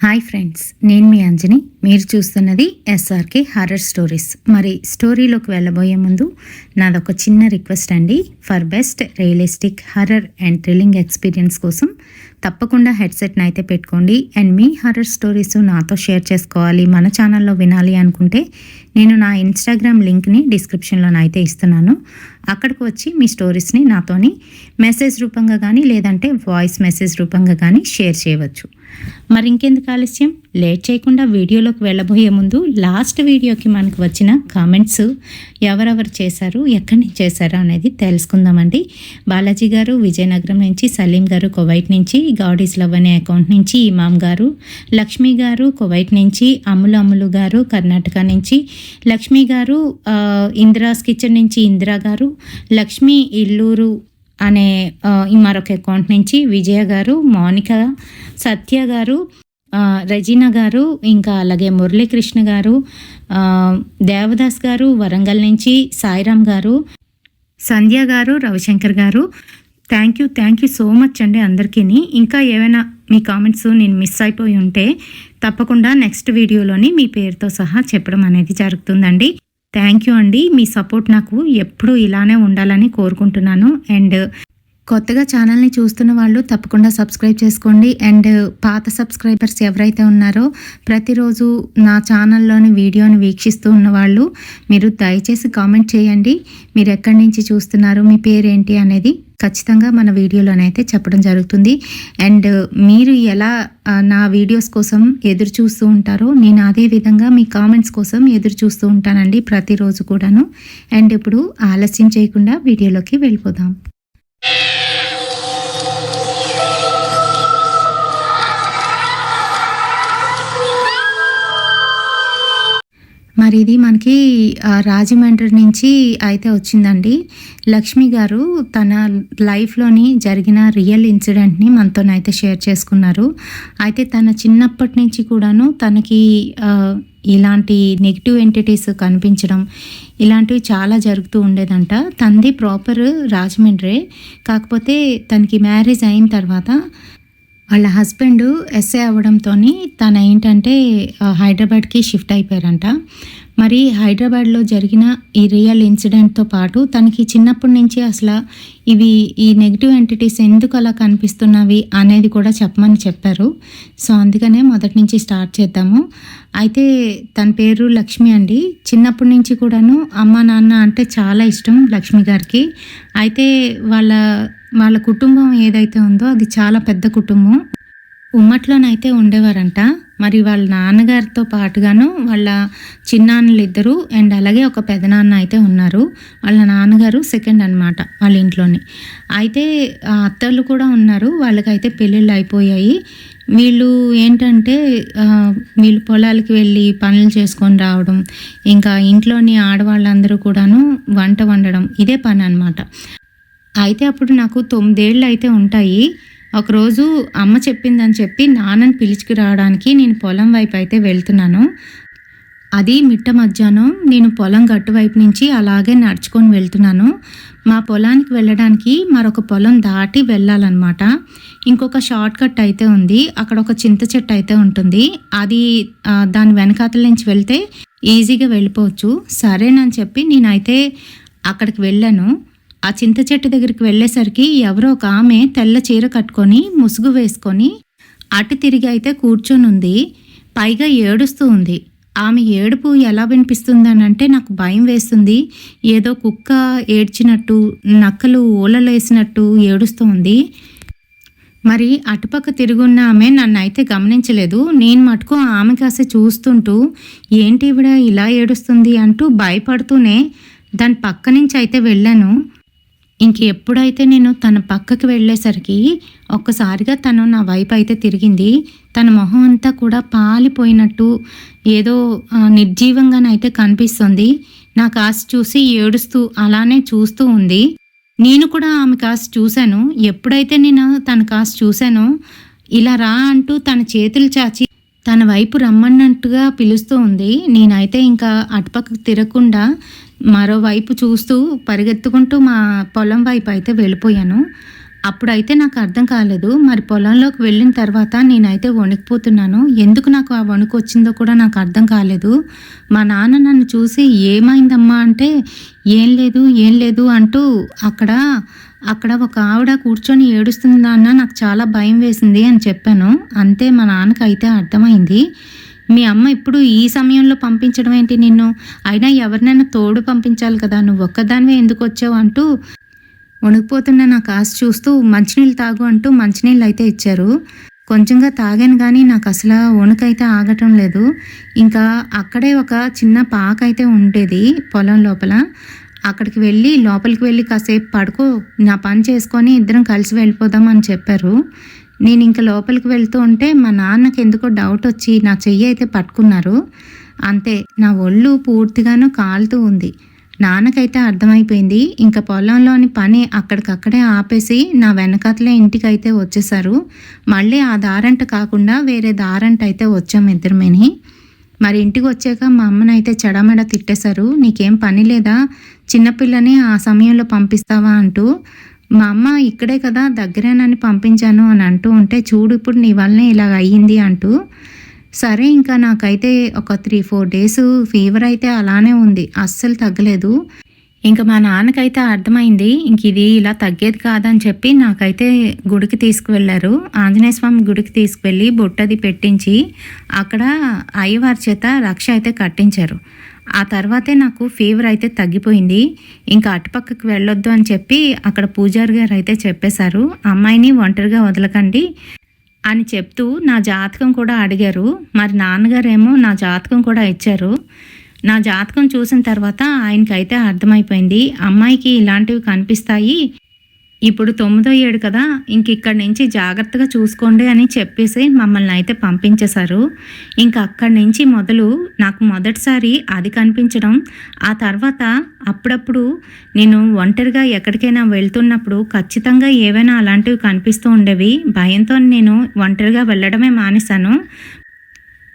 Hi friends, నేను మీ అంజని. మీరు చూస్తున్నది ఎస్ఆర్కే హర్రర్ స్టోరీస్. మరి స్టోరీలోకి వెళ్ళబోయే ముందు నాదొక చిన్న రిక్వెస్ట్ అండి. For best realistic horror and thrilling experience కోసం తప్పకుండా హెడ్సెట్ని అయితే పెట్టుకోండి. అండ్ మీ హర్రర్ స్టోరీస్ నాతో షేర్ చేసుకోవాలి, మన ఛానల్లో వినాలి అనుకుంటే నేను నా ఇన్స్టాగ్రామ్ లింక్ని డిస్క్రిప్షన్లోనైతే ఇస్తున్నాను. అక్కడికి వచ్చి మీ స్టోరీస్ని నాతోని మెసేజ్ రూపంగా కానీ లేదంటే వాయిస్ మెసేజ్ రూపంగా కానీ షేర్ చేయవచ్చు. మరి ఇంకెందుకు ఆలస్యం, లేట్ చేయకుండా వీడియోలోకి వెళ్ళబోయే ముందు లాస్ట్ వీడియోకి మనకు వచ్చిన కామెంట్స్ ఎవరెవరు చేశారు, ఎక్కడి నుంచి చేశారు అనేది తెలుసుకుందామండి. బాలాజీ గారు విజయనగరం నుంచి, సలీం గారు కువైట్ నుంచి, గాడీస్ లవ్ అనే అకౌంట్ నుంచి ఇమాం గారు, లక్ష్మి గారు కువైట్ నుంచి, అమ్ములు గారు కర్ణాటక నుంచి, లక్ష్మి గారు ఇందిరాస్ కిచెన్ నుంచి ఇందిరా గారు, లక్ష్మి ఇల్లూరు అనే మరొక అకౌంట్ నుంచి విజయ గారు, మౌనిక, సత్య గారు, రెజీనా గారు, ఇంకా అలాగే మురళీకృష్ణ గారు, దేవదాస్ గారు వరంగల్ నుంచి, సాయిరామ్ గారు, సంధ్య గారు, రవిశంకర్ గారు. థ్యాంక్ యూ సో మచ్ అండి అందరికీ. ఇంకా ఏమైనా మీ కామెంట్స్ నేను మిస్ అయిపోయి ఉంటే తప్పకుండా నెక్స్ట్ వీడియోలోని మీ పేరుతో సహా చెప్పడం అనేది జరుగుతుందండి. థ్యాంక్ యూ అండి. మీ సపోర్ట్ నాకు ఎప్పుడూ ఇలానే ఉండాలని కోరుకుంటున్నాను. అండ్ కొత్తగా ఛానల్ని చూస్తున్న వాళ్ళు తప్పకుండా సబ్స్క్రైబ్ చేసుకోండి. అండ్ పాత సబ్స్క్రైబర్స్ ఎవరైతే ఉన్నారో ప్రతిరోజు నా ఛానల్లోని వీడియోని వీక్షిస్తూ ఉన్న వాళ్ళు మీరు దయచేసి కామెంట్ చేయండి. మీరు ఎక్కడి నుంచి చూస్తున్నారు, మీ పేరేంటి అనేది ఖచ్చితంగా మన వీడియోలోనైతే చెప్పడం జరుగుతుంది. అండ్ మీరు ఎలా నా వీడియోస్ కోసం ఎదురు చూస్తూ ఉంటారో నేను అదే విధంగా మీ కామెంట్స్ కోసం ఎదురు చూస్తూ ఉంటానండి ప్రతిరోజు కూడాను. అండ్ ఇప్పుడు ఆలస్యం చేయకుండా వీడియోలోకి వెళ్ళిపోదాం. మరి ఇది మనకి రాజమండ్రి నుంచి అయితే వచ్చిందండి. లక్ష్మి గారు తన లైఫ్లోని జరిగిన రియల్ ఇన్సిడెంట్ని మనతోనైతే షేర్ చేసుకున్నారు. అయితే తన చిన్నప్పటి నుంచి కూడాను తనకి ఇలాంటి నెగిటివ్ ఎంటిటీస్ కనిపించడం ఇలాంటివి చాలా జరుగుతూ ఉండేదంట. తనది ప్రాపర్ రాజమండ్రి, కాకపోతే తనకి మ్యారేజ్ అయిన తర్వాత వాళ్ళ హస్బెండ్ ఎస్ఏ అవ్వడంతో తను ఏంటంటే హైదరాబాద్కి షిఫ్ట్ అయిపోయారంట. మరి హైదరాబాద్లో జరిగిన ఈ రియల్ ఇన్సిడెంట్తో పాటు తనకి చిన్నప్పటి నుంచి అసలు ఈ నెగిటివ్ ఎంటిటీస్ ఎందుకు అలా కనిపిస్తున్నవి అనేది కూడా చెప్పమని చెప్పారు. సో అందుకనే మొదటి నుంచి స్టార్ట్ చేద్దాము. అయితే తన పేరు లక్ష్మి అండి. చిన్నప్పటి నుంచి కూడాను అమ్మ నాన్న అంటే చాలా ఇష్టం లక్ష్మి గారికి. అయితే వాళ్ళ కుటుంబం ఏదైతే ఉందో అది చాలా పెద్ద కుటుంబం. ఉమ్మట్లోనైతే ఉండేవారంట. మరి వాళ్ళ నాన్నగారితో పాటుగాను వాళ్ళ చిన్నాన్నలు ఇద్దరు అండ్ అలాగే ఒక పెదనాన్న అయితే ఉన్నారు. వాళ్ళ నాన్నగారు సెకండ్ అనమాట వాళ్ళ ఇంట్లోని. అయితే అత్తలు కూడా ఉన్నారు, వాళ్ళకైతే పెళ్ళిళ్ళు అయిపోయాయి. వీళ్ళు ఏంటంటే వీళ్ళు పొలాలకి వెళ్ళి పనులు చేసుకొని రావడం, ఇంకా ఇంట్లోని ఆడవాళ్ళందరూ కూడాను వంట వండడం ఇదే పని అనమాట. అయితే అప్పుడు నాకు 9 ఏళ్ళు అయితే ఉంటాయి. ఒకరోజు అమ్మ చెప్పిందని చెప్పి నాన్నని పిలుచుకు రావడానికి నేను పొలం వైపు అయితే వెళ్తున్నాను. అది మిట్ట మధ్యాహ్నం. నేను పొలం గట్టు వైపు నుంచి అలాగే నడుచుకొని వెళ్తున్నాను. మా పొలానికి వెళ్ళడానికి మరొక పొలం దాటి వెళ్ళాలన్నమాట. ఇంకొక షార్ట్ కట్ అయితే ఉంది. అక్కడ ఒక చింత చెట్టు అయితే ఉంటుంది. అది దాని వెనకాతల నుంచి వెళ్తే ఈజీగా వెళ్ళిపోవచ్చు. సరేనని చెప్పి నేనైతే అక్కడికి వెళ్ళాను. ఆ చింత చెట్టు దగ్గరికి వెళ్ళేసరికి ఎవరో ఒక ఆమె తెల్ల చీర కట్టుకొని ముసుగు వేసుకొని అటు తిరిగి అయితే కూర్చొని ఉంది. పైగా ఏడుస్తూ ఉంది. ఆమె ఏడుపు ఎలా వినిపిస్తుందనంటే నాకు భయం వేస్తుంది. ఏదో కుక్క ఏడ్చినట్టు, నక్కలు ఊలలేసినట్టు ఏడుస్తూ ఉంది. మరి అటుపక్క తిరుగున్న ఆమె నన్ను అయితే గమనించలేదు. నేను మటుకు ఆమె కాసే చూస్తుంటూ ఏంటి ఇవిడ ఇలా ఏడుస్తుంది అంటూ భయపడుతూనే దాని పక్క నుంచి అయితే వెళ్ళాను. ఎప్పుడైతే నేను తన పక్కకి వెళ్ళేసరికి ఒక్కసారిగా తను నా వైపు అయితే తిరిగింది. తన మొహం అంతా కూడా పాలిపోయినట్టు ఏదో నిర్జీవంగానైతే కనిపిస్తుంది. నా కాస్త చూసి ఏడుస్తూ అలానే చూస్తూ ఉంది. నేను కూడా ఆమె కాస్త చూశాను. ఎప్పుడైతే నేను తన కాస్త చూశానో ఇలా రా అంటూ తన చేతులు చాచి తన వైపు రమ్మన్నట్టుగా పిలుస్తూ ఉంది. నేనైతే ఇంకా అటుపక్కకు తిరగకుండా మరోవైపు చూస్తూ పరిగెత్తుకుంటూ మా పొలం వైపు అయితే వెళ్ళిపోయాను. అప్పుడైతే నాకు అర్థం కాలేదు. మరి పొలంలోకి వెళ్ళిన తర్వాత నేనైతే వణికిపోతున్నాను. ఎందుకు నాకు ఆ వణుకొచ్చిందో కూడా నాకు అర్థం కాలేదు. మా నాన్న నన్ను చూసి "ఏమైందమ్మా" అంటే "ఏం లేదు, ఏం లేదు" అంటూ అక్కడ అక్కడ ఒక ఆవిడ కూర్చొని ఏడుస్తుంది నాన్న, నాకు చాలా భయం వేసింది అని చెప్పాను. అంతే మా నాన్నకైతే అర్థమైంది. మీ అమ్మ ఇప్పుడు ఈ సమయంలో పంపించడం ఏంటి నిన్ను? అయినా ఎవరినైనా తోడు పంపించాలి కదా! నువ్వొక్కదానివే ఎందుకొచ్చావు అంటూ వణికిపోతున్న నా కాస్త చూస్తూ మంచినీళ్ళు తాగు అంటూ మంచినీళ్ళు అయితే ఇచ్చారు. కొంచెంగా తాగాను కానీ నాకు అసలు వణుకైతే ఆగటం లేదు. ఇంకా అక్కడే ఒక చిన్న పాక అయితే ఉండేది పొలం లోపల. అక్కడికి వెళ్ళి లోపలికి వెళ్ళి కాసేపు పడుకో, నా పని చేసుకొని ఇద్దరం కలిసి వెళ్ళిపోదాం అని చెప్పారు. నేను ఇంక లోపలికి వెళ్తూ ఉంటే మా నాన్నకి ఎందుకో డౌట్ వచ్చి నా చెయ్యి అయితే పట్టుకున్నారు. అంతే, నా ఒళ్ళు పూర్తిగాను కాలుతూ ఉంది. నాన్నకైతే అర్థమైపోయింది. ఇంకా పొలంలోని పని అక్కడికక్కడే ఆపేసి నా వెనకాతలే ఇంటికైతే వచ్చేసారు. మళ్ళీ ఆ దారంట కాకుండా వేరే దారంట అయితే వచ్చాము ఇద్దరమేని. మరి ఇంటికి వచ్చాక మా అమ్మనైతే చెడమెడ తిట్టేశారు. నీకేం పని లేదా, చిన్నపిల్లని ఆ సమయంలో పంపిస్తావా అంటూ. మా అమ్మ ఇక్కడే కదా దగ్గరేనని పంపించాను అని అంటూ ఉంటే, చూడు ఇప్పుడు నీ వల్లనే ఇలా అయ్యింది అంటూ. సరే ఇంకా నాకైతే ఒక 3-4 డేస్ ఫీవర్ అయితే అలానే ఉంది, అస్సలు తగ్గలేదు. ఇంకా మా నాన్నకైతే అర్థమైంది ఇంక ఇది ఇలా తగ్గేది కాదని చెప్పి నాకైతే గుడికి తీసుకువెళ్ళారు. ఆంజనేయ స్వామి గుడికి తీసుకువెళ్ళి బొట్టది పెట్టించి అక్కడ అయ్యవారి చేత రక్ష అయితే కట్టించారు. ఆ తర్వాతే నాకు ఫీవర్ అయితే తగ్గిపోయింది. ఇంకా అటుపక్కకి వెళ్ళొద్దు అని చెప్పి అక్కడ పూజారి గారు అయితే చెప్పేశారు, అమ్మాయిని ఒంటరిగా వదలకండి అని చెప్తూ నా జాతకం కూడా అడిగారు. మరి నాన్నగారేమో నా జాతకం కూడా ఇచ్చారు. నా జాతకం చూసిన తర్వాత ఆయనకైతే అర్థమైపోయింది, అమ్మాయికి ఇలాంటివి కనిపిస్తాయి, ఇప్పుడు 9వ ఏడు కదా, ఇంక ఇక్కడి నుంచి జాగ్రత్తగా చూసుకోండి అని చెప్పేసి మమ్మల్ని అయితే పంపించేశారు. ఇంకా అక్కడి నుంచి మొదలు నాకు మొదటిసారి అది కనిపించడం, ఆ తర్వాత అప్పుడప్పుడు నేను ఒంటరిగా ఎక్కడికైనా వెళ్తున్నప్పుడు ఖచ్చితంగా ఏవైనా అలాంటివి కనిపిస్తూ ఉండేవి. భయంతో నేను ఒంటరిగా వెళ్ళడమే మానేశాను.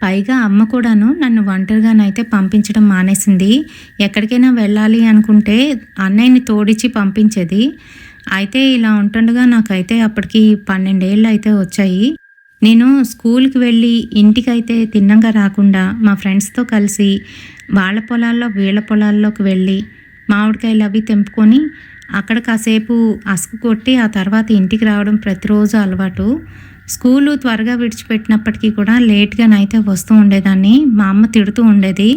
పైగా అమ్మ కూడాను నన్ను ఒంటరిగానైతే పంపించడం మానేసింది. ఎక్కడికైనా వెళ్ళాలి అనుకుంటే అన్నయ్యని తోడిచ్చి పంపించేది. అయితే ఇలా ఉంటుండగా నాకైతే అప్పటికి 12 ఏళ్ళు అయితే వచ్చాయి. నేను స్కూల్కి వెళ్ళి ఇంటికైతే తిన్నంగా రాకుండా మా ఫ్రెండ్స్తో కలిసి వాళ్ళ పొలాల్లో వీళ్ళ పొలాల్లోకి వెళ్ళి మామిడికాయలు అవి తెంపుకొని అక్కడ కాసేపు అసుకు కొట్టి ఆ తర్వాత ఇంటికి రావడం ప్రతిరోజు అలవాటు. స్కూలు త్వరగా విడిచిపెట్టినప్పటికీ కూడా లేట్గానైతే వస్తూ ఉండేదాన్ని. మా అమ్మ తిడుతూ ఉండేది.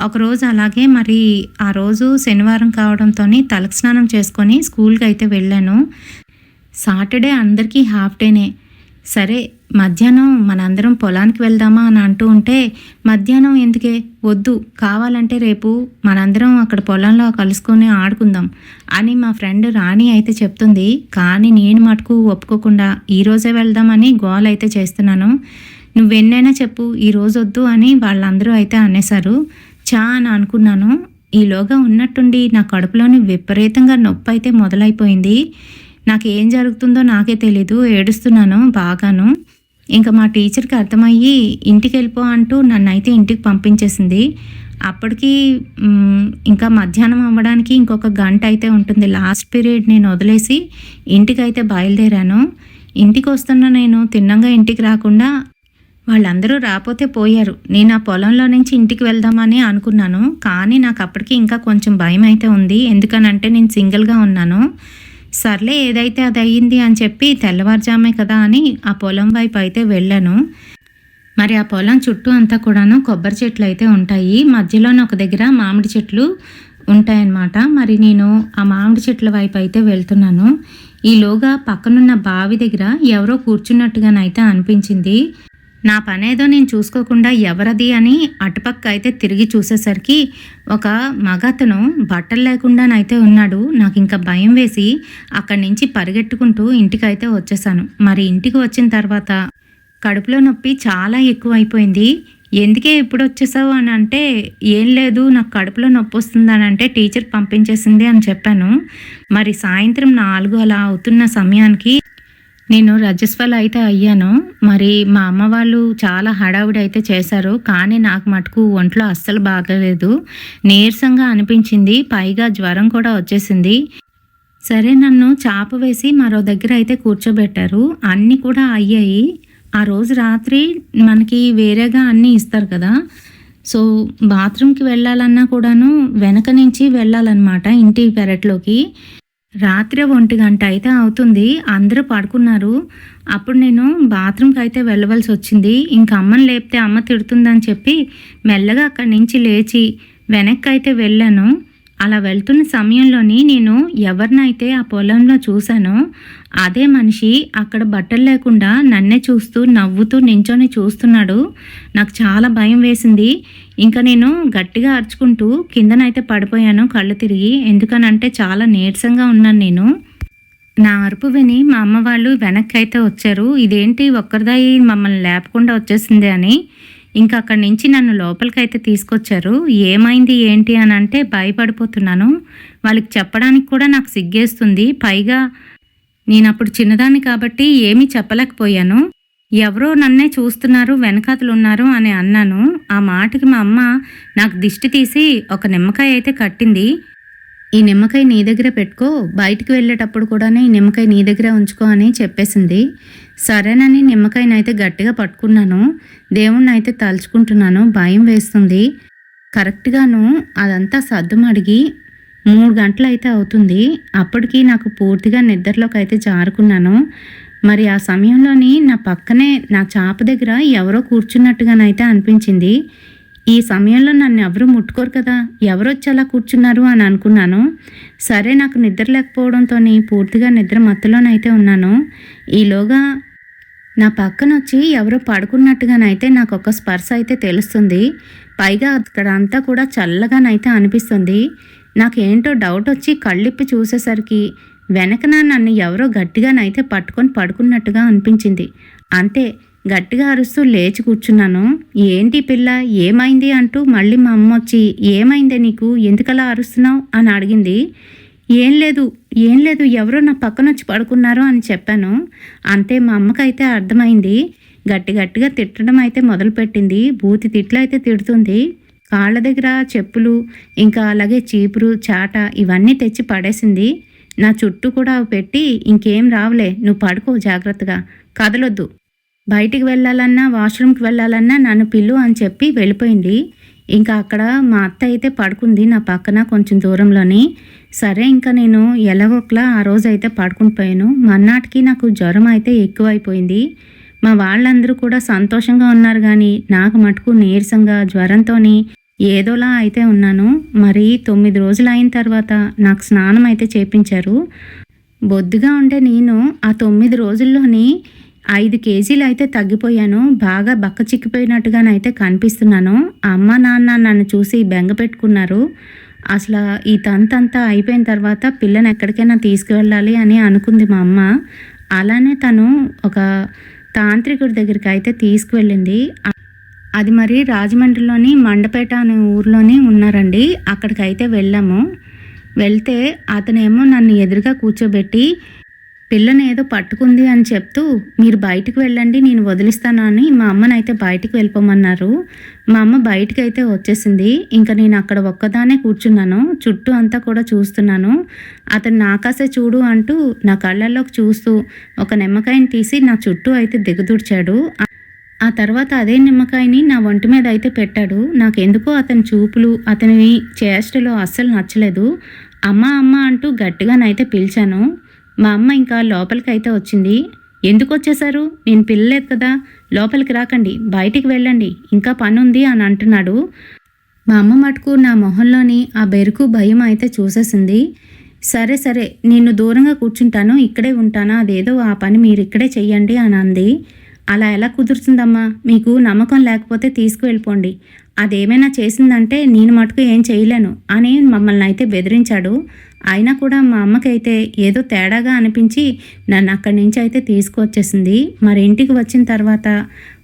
ఒకరోజు అలాగే మరి ఆ రోజు శనివారం కావడంతో తలకి స్నానం చేసుకొని స్కూల్కి అయితే వెళ్ళాను. సాటర్డే అందరికీ హాఫ్ డేనే. సరే మధ్యాహ్నం మనందరం పొలానికి వెళ్దామా అని అంటూ ఉంటే, మధ్యాహ్నం ఎందుకే, వద్దు, కావాలంటే రేపు మనందరం అక్కడ పొలంలో కలుసుకొని ఆడుకుందాం అని మా ఫ్రెండ్ రాణి అయితే చెప్తుంది. కానీ నేను మటుకు ఒప్పుకోకుండా ఈరోజే వెళ్దామని గోల్ అయితే చేస్తున్నాను. నువ్వెన్నైనా చెప్పు, ఈరోజు వద్దు అని వాళ్ళందరూ అయితే అనేశారు. చా అని అనుకున్నాను. ఈలోగా ఉన్నట్టుండి నా కడుపులోని విపరీతంగా నొప్పి అయితే మొదలైపోయింది. నాకేం జరుగుతుందో నాకే తెలీదు, ఏడుస్తున్నాను బాగాను. ఇంకా మా టీచర్కి అర్థమయ్యి ఇంటికి వెళ్ళిపో అంటూ నన్ను అయితే ఇంటికి పంపించేసింది. అప్పటికి ఇంకా మధ్యాహ్నం అవ్వడానికి ఇంకొక గంట అయితే ఉంటుంది. లాస్ట్ పీరియడ్ నేను వదిలేసి ఇంటికైతే బయలుదేరాను. ఇంటికి వస్తున్న నేను తిన్నంగా ఇంటికి రాకుండా వాళ్ళందరూ రాపోతే పోయారు. నేను ఆ పొలంలో నుంచి ఇంటికి వెళ్దామని అనుకున్నాను. కానీ నాకు అప్పటికి ఇంకా కొంచెం భయం అయితే ఉంది. ఎందుకనంటే నేను సింగిల్గా ఉన్నాను. సర్లే ఏదైతే అది అయ్యింది అని చెప్పి తెల్లవారుజామే కదా అని ఆ పొలం వైపు అయితే వెళ్ళాను. మరి ఆ పొలం చుట్టూ అంతా కూడాను కొబ్బరి చెట్లు అయితే ఉంటాయి. మధ్యలోనే ఒక దగ్గర మామిడి చెట్లు ఉంటాయన్నమాట. మరి నేను ఆ మామిడి చెట్ల వైపు అయితే వెళ్తున్నాను. ఈలోగా పక్కనున్న బావి దగ్గర ఎవరో కూర్చున్నట్టుగానైతే అనిపించింది. నా పనేదో నేను చూసుకోకుండా ఎవరది అని అటుపక్క అయితే తిరిగి చూసేసరికి ఒక మగతను బట్టలు లేకుండానైతే ఉన్నాడు. నాకు ఇంకా భయం వేసి అక్కడి నుంచి పరిగెట్టుకుంటూ ఇంటికైతే వచ్చేసాను. మరి ఇంటికి వచ్చిన తర్వాత కడుపులో నొప్పి చాలా ఎక్కువ అయిపోయింది. ఎందుకే ఇప్పుడు వచ్చేసావు అని అంటే, ఏం లేదు నాకు కడుపులో నొప్పి వస్తుందని అంటే టీచర్ పంపించేసింది అని చెప్పాను. మరి సాయంత్రం 4 అలా అవుతున్న సమయానికి నేను రజస్వల అయితే అయ్యాను. మరి మా అమ్మ వాళ్ళు చాలా హడావుడి అయితే చేశారు. కానీ నాకు మటుకు ఒంట్లో అస్సలు బాగలేదు, నీరసంగా అనిపించింది. పైగా జ్వరం కూడా వచ్చేసింది. సరే నన్ను చాప వేసి మరో దగ్గర అయితే కూర్చోబెట్టారు. అన్నీ కూడా అయ్యాయి. ఆ రోజు రాత్రి మనకి వేరేగా అన్నీ ఇస్తారు కదా! సో, బాత్రూమ్‌కి వెళ్ళాలన్నా కూడాను వెనక నుంచి వెళ్ళాలన్నమాట ఇంటి పెరట్లోకి. రాత్రి 1 అయితే అవుతుంది. అందరూ పడుకున్నారు. అప్పుడు నేను బాత్రూమ్‌కైతే వెళ్ళవలసొచ్చింది. ఇంక అమ్మని లేపితే అమ్మ తిడుతుందని చెప్పి మెల్లగా అక్కడి నుంచి లేచి వెనక్కైతే వెళ్ళాను. అలా వెళ్తున్న సమయంలోని నేను ఎవరినైతే ఆ పొలంలో చూశానో అదే మనిషి అక్కడ బట్టలు లేకుండా నన్నే చూస్తూ నవ్వుతూ నించొని చూస్తున్నాడు. నాకు చాలా భయం వేసింది. ఇంకా నేను గట్టిగా అరుచుకుంటూ కిందనైతే పడిపోయాను కళ్ళు తిరిగి. ఎందుకనంటే చాలా నీరసంగా ఉన్నాను నేను. నా అరుపు విని మా అమ్మ వాళ్ళు వెనక్కైతే వచ్చారు. ఇదేంటి ఒక్కరిదాయి మమ్మల్ని లేపకుండా వచ్చేసింది అని. ఇంకా అక్కడి నుంచి నన్ను లోపలికైతే తీసుకొచ్చారు. ఏమైంది ఏంటి అని అంటే భయపడిపోతున్నాను. వాళ్ళకి చెప్పడానికి కూడా నాకు సిగ్గేస్తుంది. పైగా నేనప్పుడు చిన్నదాన్ని కాబట్టి ఏమీ చెప్పలేకపోయాను. ఎవరో నన్నే చూస్తున్నారు, వెనకాతలున్నారు అని అన్నాను. ఆ మాటకి మా అమ్మ నాకు దిష్టి తీసి ఒక నిమ్మకాయ అయితే కట్టింది. ఈ నిమ్మకాయ నీ దగ్గర పెట్టుకో, బయటికి వెళ్ళేటప్పుడు కూడానే ఈ నిమ్మకాయ నీ దగ్గర ఉంచుకో అని చెప్పేసింది. సరేనని నిమ్మకాయనైతే గట్టిగా పట్టుకున్నాను. దేవుణ్ణైతే తలుచుకుంటున్నాను. భయం వేస్తుంది. కరెక్ట్‌గాను అదంతా సద్దుమడిగి 3 గంటలైతే అవుతుంది. అప్పటికి నాకు పూర్తిగా నిద్రలోకైతే జారుకున్నాను. మరి ఆ సమయంలోని నా పక్కనే నా చాప దగ్గర ఎవరో కూర్చున్నట్టుగానైతే అనిపించింది. ఈ సమయంలో నన్ను ఎవరు ముట్టుకోరు కదా, ఎవరొచ్చి అలా కూర్చున్నారు అని అనుకున్నాను. సరే నాకు నిద్ర లేకపోవడంతోని పూర్తిగా నిద్ర మత్తులోనైతే ఉన్నాను. ఈలోగా నా పక్కనొచ్చి ఎవరో పడుకున్నట్టుగానైతే నాకు ఒక స్పర్శ అయితే తెలుస్తుంది. పైగా అక్కడ అంతా కూడా చల్లగానైతే అనిపిస్తుంది. నాకేంటో డౌట్ వచ్చి కళ్ళిప్పి చూసేసరికి వెనకన నన్ను ఎవరో గట్టిగానైతే పట్టుకొని పడుకున్నట్టుగా అనిపించింది. అంతే, గట్టిగా అరుస్తూ లేచి కూర్చున్నాను. ఏంటి పిల్ల, ఏమైంది అంటూ మళ్ళీ మా అమ్మ వచ్చి ఏమైందే నీకు, ఎందుకలా అరుస్తున్నావు అని అడిగింది. ఏం లేదు ఏం లేదు, ఎవరో నా పక్కనొచ్చి పడుకున్నారు అని చెప్పాను. అంతే, మా అమ్మకైతే అర్థమైంది. గట్టిగా తిట్టడం అయితే మొదలుపెట్టింది. బూతి తిట్లు అయితే తిడుతుంది. కాళ్ళ దగ్గర చెప్పులు, ఇంకా అలాగే చీపురు చాట ఇవన్నీ తెచ్చి పడేసింది. నా చుట్టూ కూడా అవి పెట్టి ఇంకేం రావులే, నువ్వు పడుకో జాగ్రత్తగా, కదలొద్దు, బయటికి వెళ్ళాలన్నా వాష్రూమ్కి వెళ్ళాలన్నా నన్ను పిల్లు అని చెప్పి వెళ్ళిపోయింది. ఇంకా అక్కడ మా అత్త అయితే పడుకుంది నా పక్కన కొంచెం దూరంలోని. సరే ఇంకా నేను ఎలాగోట్లా ఆ రోజు అయితే పడుకుని పోయాను. మర్నాటికి నాకు జ్వరం అయితే ఎక్కువైపోయింది. మా వాళ్ళందరూ కూడా సంతోషంగా ఉన్నారు కానీ నాకు మటుకు నీరసంగా జ్వరంతోని ఏదోలా అయితే ఉన్నాను. మరి 9 రోజులు అయిన తర్వాత నాకు స్నానం అయితే చేపించారు. బొద్దుగా ఉండే నేను ఆ 9 రోజుల్లోని 5 కేజీలు అయితే తగ్గిపోయాను. బాగా బక్క చిక్కిపోయినట్టుగానైతే కనిపిస్తున్నాను. అమ్మ నాన్న నన్ను చూసి బెంగ పెట్టుకున్నారు. అసలు ఈ తంతంతా అయిపోయిన తర్వాత పిల్లని ఎక్కడికైనా తీసుకువెళ్ళాలి అని అనుకుంది మా అమ్మ. అలానే తను ఒక తాంత్రికుడి దగ్గరికి అయితే తీసుకువెళ్ళింది. అది మరి రాజమండ్రిలోని మండపేట అనే ఊర్లోనే ఉన్నారండి. అక్కడికైతే వెళ్ళాము. వెళ్తే అతనేమో నన్ను ఎదురుగా కూర్చోబెట్టి పిల్లని ఏదో పట్టుకుంది అని చెప్తూ మీరు బయటికి వెళ్ళండి, నేను వదిలిస్తాను అని మా అమ్మనైతే బయటికి వెళ్ళిపోమన్నారు. మా అమ్మ బయటికి అయితే వచ్చేసింది. ఇంకా నేను అక్కడ ఒక్కదానే కూర్చున్నాను. చుట్టూ అంతా కూడా చూస్తున్నాను. అతను నాకాసే చూడు అంటూ నా కళ్ళల్లోకి చూస్తూ ఒక నిమ్మకాయని తీసి నా చుట్టూ అయితే దిగదుడ్చాడు. ఆ తర్వాత అదే నిమ్మకాయని నా ఒంటి మీద అయితే పెట్టాడు. నాకెందుకో అతని చూపులు, అతని చేష్టలు అస్సలు నచ్చలేదు. అమ్మ అమ్మ అంటూ గట్టిగానైతే పిలిచాను. మా అమ్మ ఇంకా లోపలికైతే వచ్చింది. ఎందుకు వచ్చేశారు, నేను పిల్లలేదు కదా, లోపలికి రాకండి, బయటికి వెళ్ళండి, ఇంకా పని ఉంది అని అంటున్నాడు. మా అమ్మ మటుకు నా మొహంలోని ఆ బెరుకు భయం అయితే చూసేసింది. సరే నేను దూరంగా కూర్చుంటాను, ఇక్కడే ఉంటాను, అదేదో ఆ పని మీరు ఇక్కడే చెయ్యండి అని అంది. అలా ఎలా కుదురుతుందమ్మా, మీకు నమ్మకం లేకపోతే తీసుకువెళ్ళిపోండి, అదేమైనా చేసిందంటే నేను మటుకు ఏం చేయలేను అని మమ్మల్ని అయితే బెదిరించాడు. అయినా కూడా మా అమ్మకైతే ఏదో తేడాగా అనిపించి నన్ను అక్కడి నుంచి అయితే తీసుకువచ్చేసింది. మరి ఇంటికి వచ్చిన తర్వాత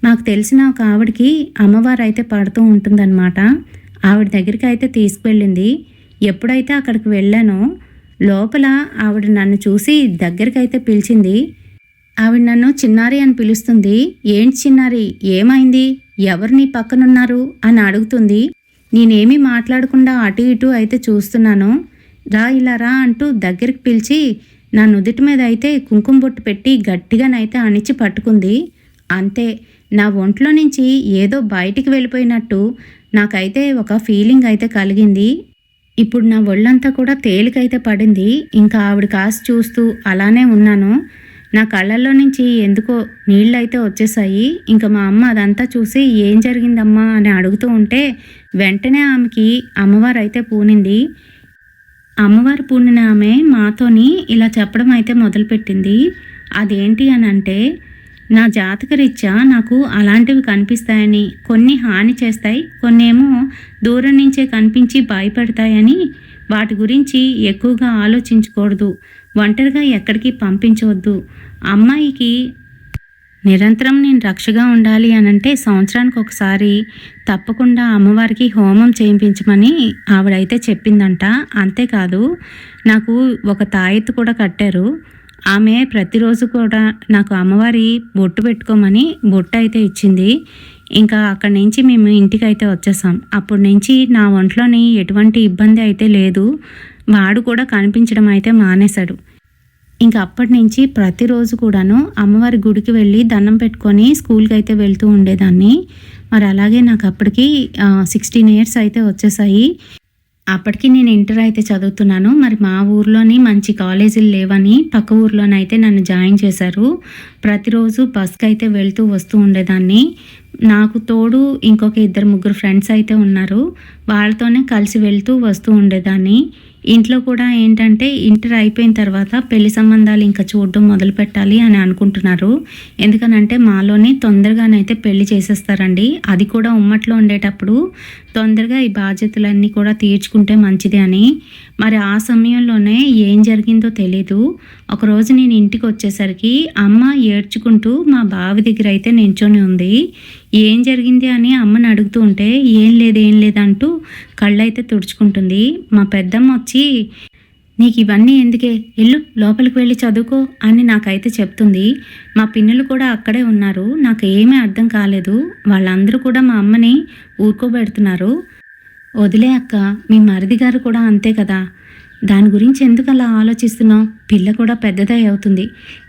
మాకు తెలిసిన ఒక ఆవిడకి అమ్మవారు అయితే పడుతూ ఉంటుందన్నమాట. ఆవిడ దగ్గరికి అయితే తీసుకువెళ్ళింది. ఎప్పుడైతే అక్కడికి వెళ్ళానో లోపల ఆవిడ నన్ను చూసి దగ్గరికి అయితే పిలిచింది. ఆవిడ నన్ను చిన్నారి అని పిలుస్తుంది. ఏంటి చిన్నారి, ఏమైంది, ఎవరు నీ పక్కనున్నారు అని అడుగుతుంది. నేనేమీ మాట్లాడకుండా అటు ఇటు అయితే చూస్తున్నాను. రా ఇలా రా అంటూ దగ్గరికి పిలిచి నా నుదుటి మీద అయితే కుంకుమ బొట్టు పెట్టి గట్టిగానైతే అణిచి పట్టుకుంది. అంతే, నా ఒంట్లో నుంచి ఏదో బయటికి వెళ్ళిపోయినట్టు నాకైతే ఒక ఫీలింగ్ అయితే కలిగింది. ఇప్పుడు నా ఒళ్ళంతా కూడా తేలికైతే పడింది. ఇంకా ఆవిడ కాసి చూస్తూ అలానే ఉన్నాను. నా కళ్ళల్లో నుంచి ఎందుకో నీళ్ళైతే వచ్చేసాయి. ఇంకా మా అమ్మ అదంతా చూసి ఏం జరిగిందమ్మా అని అడుగుతూ ఉంటే వెంటనే ఆమెకి అమ్మవారు అయితే పూనింది. అమ్మవారు పూనిన ఆమె మాతోని ఇలా చెప్పడం అయితే మొదలుపెట్టింది. అదేంటి అని అంటే, నా జాతకరీత్యా నాకు అలాంటివి కనిపిస్తాయని, కొన్ని హాని చేస్తాయి, కొన్నేమో దూరం నుంచే కనిపించి భయపెడతాయని, వాటి గురించి ఎక్కువగా ఆలోచించకూడదు, ఒంటరిగా ఎక్కడికి పంపించవద్దు, అమ్మాయికి నిరంతరం నేను రక్షగా ఉండాలి అనంటే సంవత్సరానికి ఒకసారి తప్పకుండా అమ్మవారికి హోమం చేయించమని ఆవిడైతే చెప్పిందంట. అంతేకాదు, నాకు ఒక తాయెత్తు కూడా కట్టారు. ఆమె ప్రతిరోజు కూడా నాకు అమ్మవారి బొట్టు పెట్టుకోమని బొట్టు అయితే ఇచ్చింది. ఇంకా అక్కడి నుంచి మేము ఇంటికి అయితే వచ్చేసాం. అప్పటి నుంచి నా ఒంట్లోని ఎటువంటి ఇబ్బంది అయితే లేదు. వాడు కూడా కనిపించడం అయితే మానేశాడు. ఇంకా అప్పటి నుంచి ప్రతిరోజు కూడాను అమ్మవారి గుడికి వెళ్ళి దండం పెట్టుకొని స్కూల్కి అయితే వెళ్తూ ఉండేదాన్ని. మరి అలాగే నాకు అప్పటికి 16 ఇయర్స్ అయితే వచ్చేసాయి. అప్పటికి నేను ఇంటర్ అయితే చదువుతున్నాను. మరి మా ఊర్లోని మంచి కాలేజీలు లేవని పక్క ఊర్లోనైతే నన్ను జాయిన్ చేశారు. ప్రతిరోజు బస్కి అయితే వెళ్తూ వస్తూ ఉండేదాన్ని. నాకు తోడు ఇంకొక 2-3 ఫ్రెండ్స్ అయితే ఉన్నారు. వాళ్ళతోనే కలిసి వెళ్తూ వస్తూ ఉండేదాన్ని. ఇంట్లో కూడా ఏంటంటే ఇంటర్ అయిపోయిన తర్వాత పెళ్లి సంబంధాలు ఇంకా చూడడం మొదలు పెట్టాలి అని అనుకుంటున్నారు. ఎందుకనంటే మాలోని తొందరగానైతే పెళ్లి చేసేస్తారండి. అది కూడా ఉమ్మట్లో ఉండేటప్పుడు తొందరగా ఈ బాధ్యతలన్నీ కూడా తీర్చుకుంటే మంచిది అని. మరి ఆ సమయంలోనే ఏం జరిగిందో తెలీదు. ఒకరోజు నేను ఇంటికి వచ్చేసరికి అమ్మ ఏడ్చుకుంటూ మా బావి దగ్గర అయితే నించొని ఉంది. ఏం జరిగింది అని అమ్మని అడుగుతూ ఉంటే ఏం లేదంటూ కళ్ళైతే తుడుచుకుంటుంది. మా పెద్దమ్మ వచ్చి, నీకు ఇవన్నీ ఎందుకే, ఎల్లు లోపలికి వెళ్ళి చదువుకో అని నాకైతే చెప్తుంది. మా పిన్నులు కూడా అక్కడే ఉన్నారు. నాకు ఏమీ అర్థం కాలేదు. వాళ్ళందరూ కూడా మా అమ్మని ఊరుకోబెడుతున్నారు. వదిలే అక్క, మీ మరిది గారు కూడా అంతే కదా, దాని గురించి ఎందుకు అలా ఆలోచిస్తున్నావు, పిల్ల కూడా పెద్దదే అవుతుంది.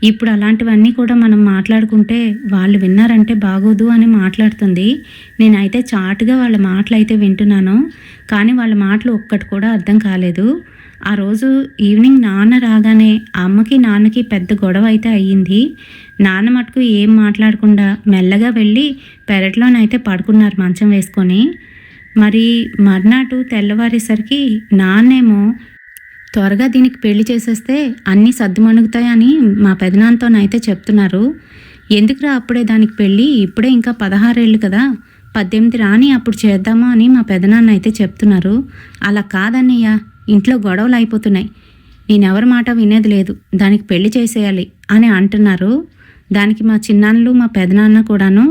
ఇప్పుడు అలాంటివన్నీ కూడా మనం మాట్లాడుకుంటే వాళ్ళు విన్నారంటే బాగోదు అని మాట్లాడుతుంది. నేనైతే చాటుగా వాళ్ళ మాటలు అయితే వింటున్నాను. కానీ వాళ్ళ మాటలు ఒక్కటి కూడా అర్థం కాలేదు. ఆ రోజు ఈవినింగ్ నాన్న రాగానే అమ్మకి నాన్నకి పెద్ద గొడవ అయితే అయ్యింది. నాన్న మటుకు ఏం మాట్లాడకుండా మెల్లగా వెళ్ళి పెరట్లోనైతే పడుకున్నారు మంచం వేసుకొని. మరి మర్నాడు తెల్లవారేసరికి నాన్నేమో త్వరగా దీనికి పెళ్లి చేసేస్తే అన్నీ సర్దుమణుగుతాయని మా పెదనాన్నతోనైతే చెప్తున్నారు. ఎందుకురా అప్పుడే దానికి పెళ్ళి, ఇప్పుడే ఇంకా 16 ఏళ్ళు కదా, 18 రాని అప్పుడు చేద్దామా అని మా పెదనాన్న అయితే చెప్తున్నారు. అలా కాదన్నయ్య, ఇంట్లో గొడవలు అయిపోతున్నాయి, నేనెవరి మాట వినేది లేదు, దానికి పెళ్లి చేసేయాలి అని అంటున్నారు. దానికి మా చిన్నాన్నలు మా పెదనాన్న కూడాను,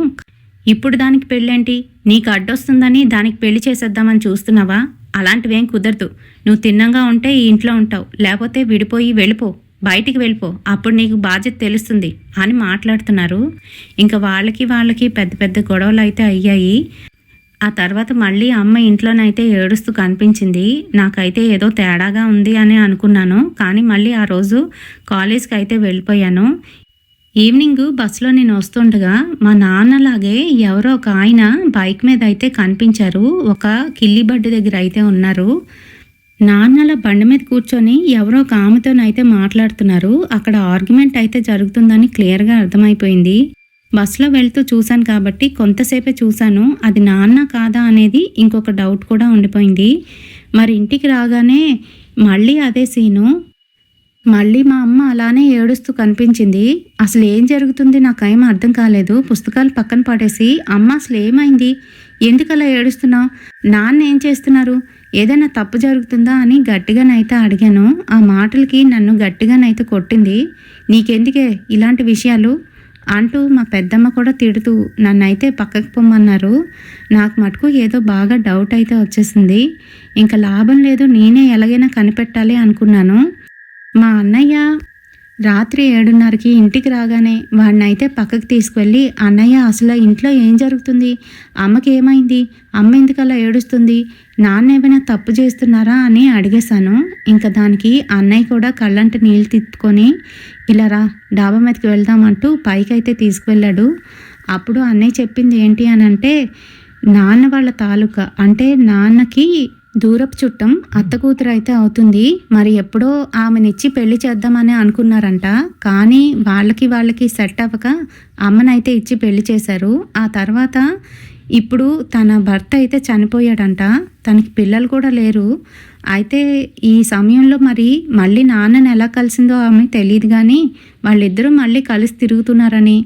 ఇప్పుడు దానికి పెళ్ళేంటి, నీకు అడ్డొస్తుందని దానికి పెళ్లి చేసేద్దామని చూస్తున్నావా, అలాంటివేం కుదరదు, నువ్వు తిన్నంగా ఉంటే ఈ ఇంట్లో ఉంటావు, లేకపోతే విడిపోయి వెళ్ళిపో, బయటికి వెళ్ళిపో, అప్పుడు నీకు బాధ్యత తెలుస్తుంది అని మాట్లాడుతున్నారు. ఇంకా వాళ్ళకి పెద్ద పెద్ద గొడవలు అయితే అయ్యాయి. ఆ తర్వాత మళ్ళీ అమ్మ ఇంట్లోనైతే ఏడుస్తూ కనిపించింది. నాకైతే ఏదో తేడాగా ఉంది అని అనుకున్నాను. కానీ మళ్ళీ ఆ రోజు కాలేజ్కి అయితే వెళ్ళిపోయాను. ఈవినింగ్ బస్సులో నేను వస్తుండగా మా నాన్నలాగే ఎవరో ఒక ఆయన బైక్ మీద అయితే కనిపించారు. ఒక కిల్లిబడ్డి దగ్గర అయితే ఉన్నారు. నాన్నల బండి మీద కూర్చొని ఎవరో ఒక ఆమెతోనైతే మాట్లాడుతున్నారు. అక్కడ ఆర్గ్యుమెంట్ అయితే జరుగుతుందని క్లియర్గా అర్థమైపోయింది. బస్సులో వెళ్తూ చూశాను కాబట్టి కొంతసేపే చూశాను. అది నాన్న కాదా అనేది ఇంకొక డౌట్ కూడా ఉండిపోయింది. మరి ఇంటికి రాగానే మళ్ళీ అదే సీను. మళ్ళీ మా అమ్మ అలానే ఏడుస్తూ కనిపించింది. అసలు ఏం జరుగుతుంది నాకేం అర్థం కాలేదు. పుస్తకాలు పక్కన పడేసి, అమ్మ అసలు ఏమైంది, ఎందుకలా ఏడుస్తున్నావు, నాన్న ఏం చేస్తున్నారు, ఏదైనా తప్పు జరుగుతుందా అని గట్టిగానైతే అడిగాను. ఆ మాటలకి నన్ను గట్టిగానైతే కొట్టింది. నీకెందుకే ఇలాంటి విషయాలు అంటూ మా పెద్దమ్మ కూడా తిడుతూ నన్నైతే పక్కకు పొమ్మన్నారు. నాకు మటుకు ఏదో బాగా డౌట్ అయితే వచ్చేసింది. ఇంకా లాభం లేదు, నేనే ఎలాగైనా కనిపెట్టాలి అనుకున్నాను. మా అన్నయ్య రాత్రి 7:30కి ఇంటికి రాగానే వాడినైతే పక్కకి తీసుకువెళ్ళి, అన్నయ్య అసలు ఇంట్లో ఏం జరుగుతుంది? అమ్మకి ఏమైంది? అమ్మ ఎందుకలా ఏడుస్తుంది? నాన్న ఏమైనా తప్పు చేస్తున్నారా అని అడిగేశాను. ఇంకా దానికి అన్నయ్య కూడా కళ్ళంట నీళ్ళు తిప్పుకొని, ఇలా రా డాబా మీదకి వెళ్దామంటూ పైకైతే తీసుకువెళ్ళాడు. అప్పుడు అన్నయ్య చెప్పింది ఏంటి అని అంటే, నాన్న వాళ్ళ తాలూకా అంటే నాన్నకి దూరపు చుట్టం అత్త కూతురు అయితే అవుతుంది. మరి ఎప్పుడో ఆమెనిచ్చి పెళ్లి చేద్దామని అనుకున్నారంట. కానీ వాళ్ళకి సెట్ అవ్వక అమ్మనైతే ఇచ్చి పెళ్లి చేశారు. ఆ తర్వాత ఇప్పుడు తన భర్త అయితే చనిపోయాడంట. తనకి పిల్లలు కూడా లేరు. అయితే ఈ సమయంలో మరి మళ్ళీ నాన్నని ఎలా కలిసిందో ఆమె తెలియదు, కానీ వాళ్ళిద్దరూ మళ్ళీ కలిసి తిరుగుతున్నారని,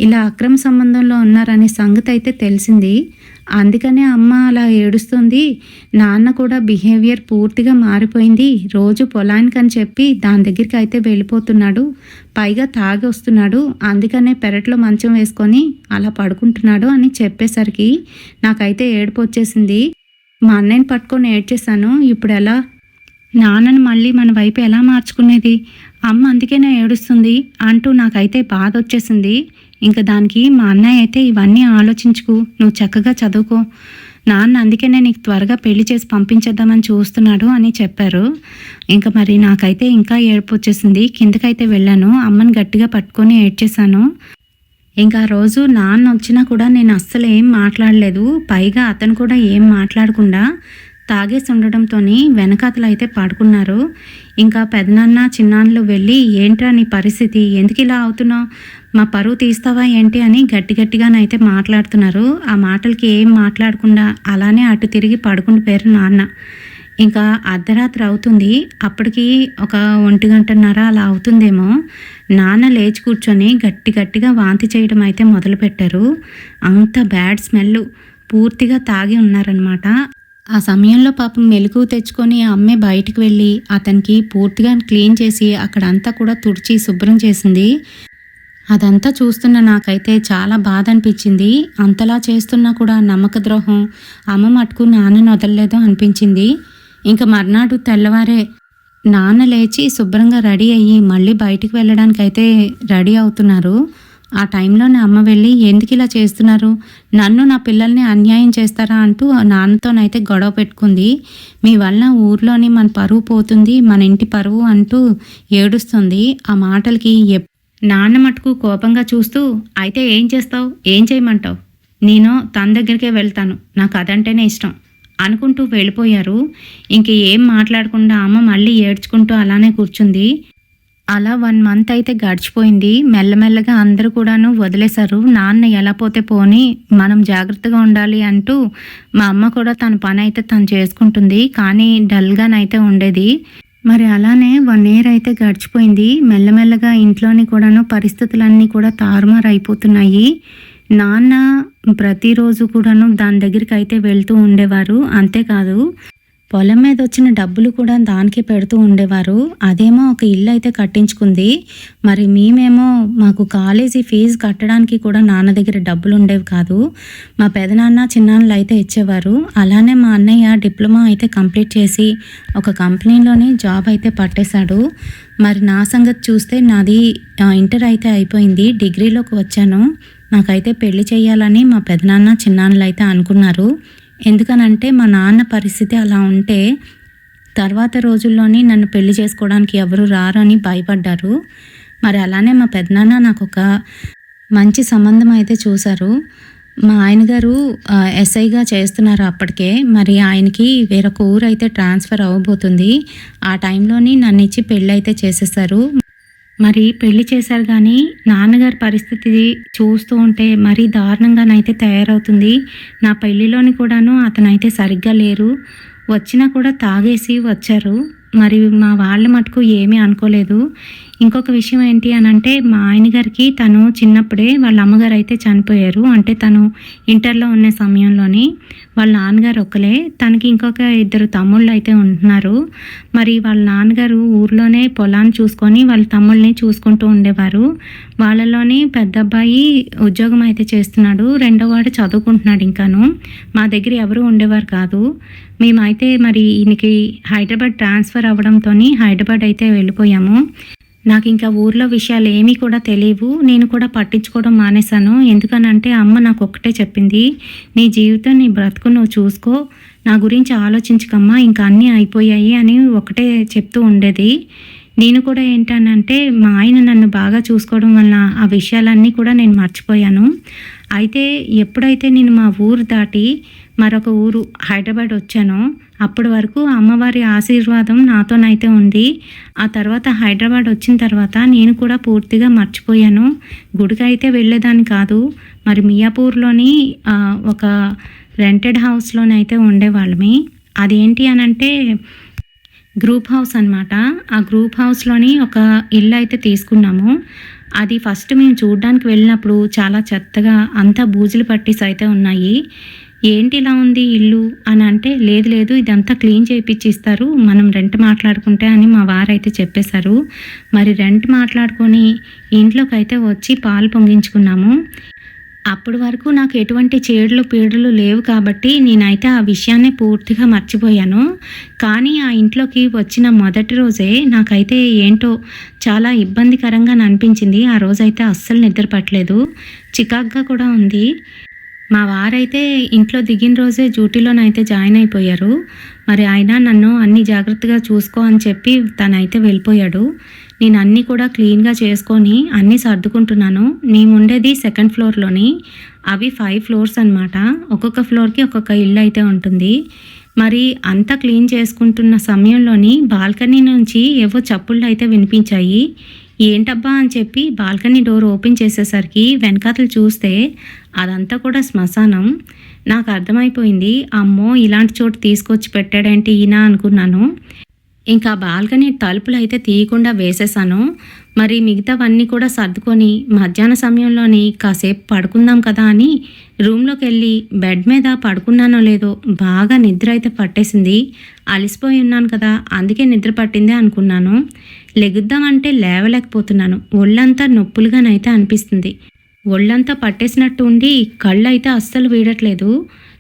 ఇలా అక్రమ సంబంధంలో ఉన్నారనే సంగతి అయితే తెలిసింది. అందుకనే అమ్మ అలా ఏడుస్తుంది. నాన్న కూడా బిహేవియర్ పూర్తిగా మారిపోయింది. రోజు పొలానికని చెప్పి దాని దగ్గరికి అయితే వెళ్ళిపోతున్నాడు. పైగా తాగి వస్తున్నాడు. అందుకనే పెరట్లో మంచం వేసుకొని అలా పడుకుంటున్నాడు అని చెప్పేసరికి నాకైతే ఏడుపు వచ్చేసింది. మా అన్నయ్యని పట్టుకొని ఏడ్చేశాను. ఇప్పుడు ఎలా నాన్నని మళ్ళీ మన వైపు ఎలా మార్చుకునేది? అమ్మ అందుకేనే ఏడుస్తుంది అంటూ నాకైతే బాధ వచ్చేసింది. ఇంకా దానికి మా అన్నయ్య అయితే, ఇవన్నీ ఆలోచించుకు, నువ్వు చక్కగా చదువుకో, నాన్న అందుకనే నీకు త్వరగా పెళ్లి చేసి పంపించేద్దామని చూస్తున్నాడు అని చెప్పారు. ఇంకా మరి నాకైతే ఇంకా ఏడుపు వచ్చేసింది. కిందకైతే వెళ్ళాను. అమ్మని గట్టిగా పట్టుకొని ఏడ్చేశాను. ఇంకా ఆ రోజు నాన్న వచ్చినా కూడా నేను అస్సలు ఏం మాట్లాడలేదు. పైగా అతను కూడా ఏం మాట్లాడకుండా తాగేసి ఉండడంతో వెనకాతలు అయితే పడుకున్నారు. ఇంకా పెదనాన్న చిన్నాన్నలు వెళ్ళి, ఏంట్రా నీ పరిస్థితి, ఎందుకు ఇలా అవుతున్నావు, మా పరువు తీస్తావా ఏంటి అని గట్టిగానైతే మాట్లాడుతున్నారు. ఆ మాటలకి ఏం మాట్లాడకుండా అలానే అటు తిరిగి పడుకుండిపోయారు నాన్న. ఇంకా అర్ధరాత్రి అవుతుంది. అప్పటికి ఒక 1:30 అలా అవుతుందేమో. నాన్న లేచి కూర్చొని గట్టిగా వాంతి చేయడం అయితే మొదలుపెట్టారు. అంత బ్యాడ్ స్మెల్, పూర్తిగా తాగి ఉన్నారనమాట. ఆ సమయంలో పాపం మెలకువ తెచ్చుకొని అమ్మే బయటికి వెళ్ళి అతనికి పూర్తిగా క్లీన్ చేసి అక్కడంతా కూడా తుడిచి శుభ్రం చేసింది. అదంతా చూస్తున్న నాకైతే చాలా బాధ అనిపించింది. అంతలా చేస్తున్నా కూడా నమ్మక ద్రోహం, అమ్మ మటుకు నాన్నని వదలలేదు అనిపించింది. ఇంకా మర్నాడు తెల్లవారే నాన్న లేచి శుభ్రంగా రెడీ అయ్యి మళ్ళీ బయటికి వెళ్ళడానికైతే రెడీ అవుతున్నారు. ఆ టైంలోనే అమ్మ వెళ్ళి, ఎందుకు ఇలా చేస్తున్నారు, నన్ను నా పిల్లల్ని అన్యాయం చేస్తారా అంటూ నాన్నతోనైతే గొడవ పెట్టుకుంది. మీ వల్ల ఊర్లోని మన పరువు పోతుంది, మన ఇంటి పరువు అంటూ ఏడుస్తుంది. ఆ మాటలకి నాన్న మటుకు కోపంగా చూస్తూ, అయితే ఏం చేస్తావు, ఏం చేయమంటావు, నేను తన దగ్గరికే వెళ్తాను, నాకు అదంటేనే ఇష్టం అనుకుంటూ వెళ్ళిపోయారు. ఇంక ఏం మాట్లాడకుండా అమ్మ మళ్ళీ ఏడ్చుకుంటూ అలానే కూర్చుంది. అలా 1 మంత్ అయితే గడిచిపోయింది. మెల్లమెల్లగా అందరూ కూడాను వదిలేశారు. నాన్న ఎలా పోతే పోని, మనం జాగ్రత్తగా ఉండాలి అంటూ మా అమ్మ కూడా తన పని అయితే తను చేసుకుంటుంది. కానీ డల్గానైతే ఉండేది. మరి అలానే 1 ఇయర్ అయితే గడిచిపోయింది. మెల్లమెల్లగా ఇంట్లోని కూడాను పరిస్థితులన్నీ కూడా తారుమారు అయిపోతున్నాయి. నాన్న ప్రతిరోజు కూడాను దాని దగ్గరికి అయితే వెళ్తూ ఉండేవారు. అంతేకాదు పొలం మీద వచ్చిన డబ్బులు కూడా దానికి పెడుతూ ఉండేవారు. అదేమో ఒక ఇల్లు అయితే కట్టించుకుంది. మరి మేమేమో మాకు కాలేజీ ఫీజు కట్టడానికి కూడా నాన్న దగ్గర డబ్బులు ఉండేవి కాదు. మా పెదనాన్న చిన్నాన్నలు అయితే ఇచ్చేవారు. అలానే మా అన్నయ్య డిప్లొమా అయితే కంప్లీట్ చేసి ఒక కంపెనీలోనే జాబ్ అయితే పట్టేశాడు. మరి నా సంగతి చూస్తే నాది ఇంటర్ అయితే అయిపోయింది, డిగ్రీలోకి వచ్చాను. నాకైతే పెళ్లి చేయాలని మా పెదనాన్న చిన్నాన్నలు అయితే అనుకున్నారు. ఎందుకనంటే మా నాన్న పరిస్థితి అలా ఉంటే తర్వాత రోజుల్లోని నన్ను పెళ్లి చేసుకోవడానికి ఎవరు రారు అని భయపడ్డారు. మరి అలానే మా పెదనాన్న నాకు ఒక మంచి సంబంధం అయితే చూశారు. మా ఆయన గారు ఎస్ఐగా చేస్తున్నారు అప్పటికే. మరి ఆయనకి వేరొక ఊరు అయితే ట్రాన్స్ఫర్ అవ్వబోతుంది. ఆ టైంలోని నన్ను ఇచ్చి పెళ్ళి అయితే చేసేసారు. మరి పెళ్లి చేశారు, కానీ నాన్నగారి పరిస్థితి చూస్తూ ఉంటే మరీ దారుణంగానైతే తయారవుతుంది. నా పెళ్లిలోని కూడాను అతనైతే సరిగ్గా లేరు. వచ్చినా కూడా తాగేసి వచ్చారు. మరి మా వాళ్ళ మటుకు ఏమీ అనుకోలేదు. ఇంకొక విషయం ఏంటి అని అంటే, మా ఆయన గారికి తను చిన్నప్పుడే వాళ్ళ అమ్మగారు అయితే చనిపోయారు. అంటే తను ఇంటర్లో ఉన్న సమయంలోని వాళ్ళ నాన్నగారు ఒక్కలే, తనకి ఇంకొక 2 తమ్ముళ్ళు అయితే ఉంటున్నారు. మరి వాళ్ళ నాన్నగారు ఊర్లోనే పొలాన్ని చూసుకొని వాళ్ళ తమ్ముళ్ళని చూసుకుంటూ ఉండేవారు. వాళ్ళలోని పెద్ద అబ్బాయి ఉద్యోగం అయితే చేస్తున్నాడు, రెండోవాడు చదువుకుంటున్నాడు. ఇంకాను మా దగ్గర ఎవరు ఉండేవారు కాదు. మేమైతే మరి ఈయనకి హైదరాబాద్ ట్రాన్స్ఫర్ అవ్వడంతో హైదరాబాద్ అయితే వెళ్ళిపోయాము. నాకింకా ఊర్లో విషయాలు ఏమీ కూడా తెలియవు. నేను కూడా పట్టించుకోవడం మానేశాను. ఎందుకనంటే అమ్మ నాకొక్కటే చెప్పింది, "నీ జీవితం, నీ బ్రతుకు నువ్వు చూసుకో. నా గురించి ఆలోచించకమ్మా. ఇంకా అన్నీ అయిపోయాయి" అని ఒకటే చెప్తూ ఉండేది. నేను కూడా ఏంటనంటే మా ఆయన నన్ను బాగా చూసుకోవడం వలన ఆ విషయాలన్నీ కూడా నేను మర్చిపోయాను. అయితే ఎప్పుడైతే నేను మా ఊరు దాటి మరొక ఊరు హైదరాబాద్ వచ్చానో అప్పటి వరకు అమ్మవారి ఆశీర్వాదం నాతోనైతే ఉంది. ఆ తర్వాత హైదరాబాద్ వచ్చిన తర్వాత నేను కూడా పూర్తిగా మర్చిపోయాను. గుడికైతే వెళ్ళేదాన్ని కాదు. మరి మియాపూర్‌లోని ఒక రెంటెడ్ హౌస్‌లోనైతే ఉండేవాళ్ళమి. అదేంటి అనంటే గ్రూప్ హౌస్ అనమాట. ఆ గ్రూప్ హౌస్‌లోని ఒక ఇల్లు అయితే తీసుకున్నాము. అది ఫస్ట్ మేము చూడ్డానికి వెళ్ళినప్పుడు చాలా చెత్తగా అంతా బూజులు పట్టేసి అయితే ఉన్నాయి. ఏంటి ఇలా ఉంది ఇల్లు అని అంటే, లేదు లేదు ఇదంతా క్లీన్ చేయించి ఇస్తారు, మనం రెంట్ మాట్లాడుకుంటే అని మా వారైతే చెప్పేశారు. మరి రెంట్ మాట్లాడుకొని ఇంట్లోకైతే వచ్చి పాలు పొంగించుకున్నాము. అప్పటి వరకు నాకు ఎటువంటి చేడులు పీడలు లేవు కాబట్టి నేనైతే ఆ విషయాన్ని పూర్తిగా మర్చిపోయాను. కానీ ఆ ఇంట్లోకి వచ్చిన మొదటి రోజే నాకైతే ఏంటో చాలా ఇబ్బందికరంగా అనిపించింది. ఆ రోజైతే అస్సలు నిద్ర పట్టలేదు. చికాగ్గా కూడా ఉంది. మా వారైతే ఇంట్లో దిగిన రోజే డ్యూటీలోనైతే జాయిన్ అయిపోయారు. మరి ఆయన నన్ను అన్ని జాగ్రత్తగా చూసుకో అని చెప్పి తనైతే వెళ్ళిపోయాడు. నేను అన్నీ కూడా క్లీన్గా చేసుకొని అన్నీ సర్దుకుంటున్నాను. మేము ఉండేది సెకండ్ ఫ్లోర్లోని. అవి 5 ఫ్లోర్స్ అనమాట. ఒక్కొక్క ఫ్లోర్కి ఒక్కొక్క ఇల్లు అయితే ఉంటుంది. మరి అంతా క్లీన్ చేసుకుంటున్న సమయంలోని బాల్కనీ నుంచి ఏవో చప్పుళ్ళు అయితే వినిపించాయి. ఏంటబ్బా అని చెప్పి బాల్కనీ డోర్ ఓపెన్ చేసేసరికి వెనకాతలు చూస్తే అదంతా కూడా శ్మశానం. నాకు అర్థమైపోయింది, అమ్మో ఇలాంటి చోటు తీసుకొచ్చి పెట్టాడేంటి ఈయన అనుకున్నాను. ఇంకా బాల్కనీ తలుపులు అయితే తీయకుండా వేసేసాను. మరి మిగతావన్నీ కూడా సర్దుకొని మధ్యాహ్న సమయంలోని కాసేపు పడుకుందాం కదా అని రూమ్లోకి వెళ్ళి బెడ్ మీద పడుకున్నానో లేదో బాగా నిద్ర అయితే పట్టేసింది. అలసిపోయి ఉన్నాను కదా, అందుకే నిద్ర పట్టిందే అనుకున్నాను. లెగుద్దామంటే లేవలేకపోతున్నాను. ఒళ్ళంతా నొప్పులుగానైతే అనిపిస్తుంది. ఒళ్ళంతా పట్టేసినట్టు ఉండి కళ్ళు అయితే అస్సలు వీడట్లేదు.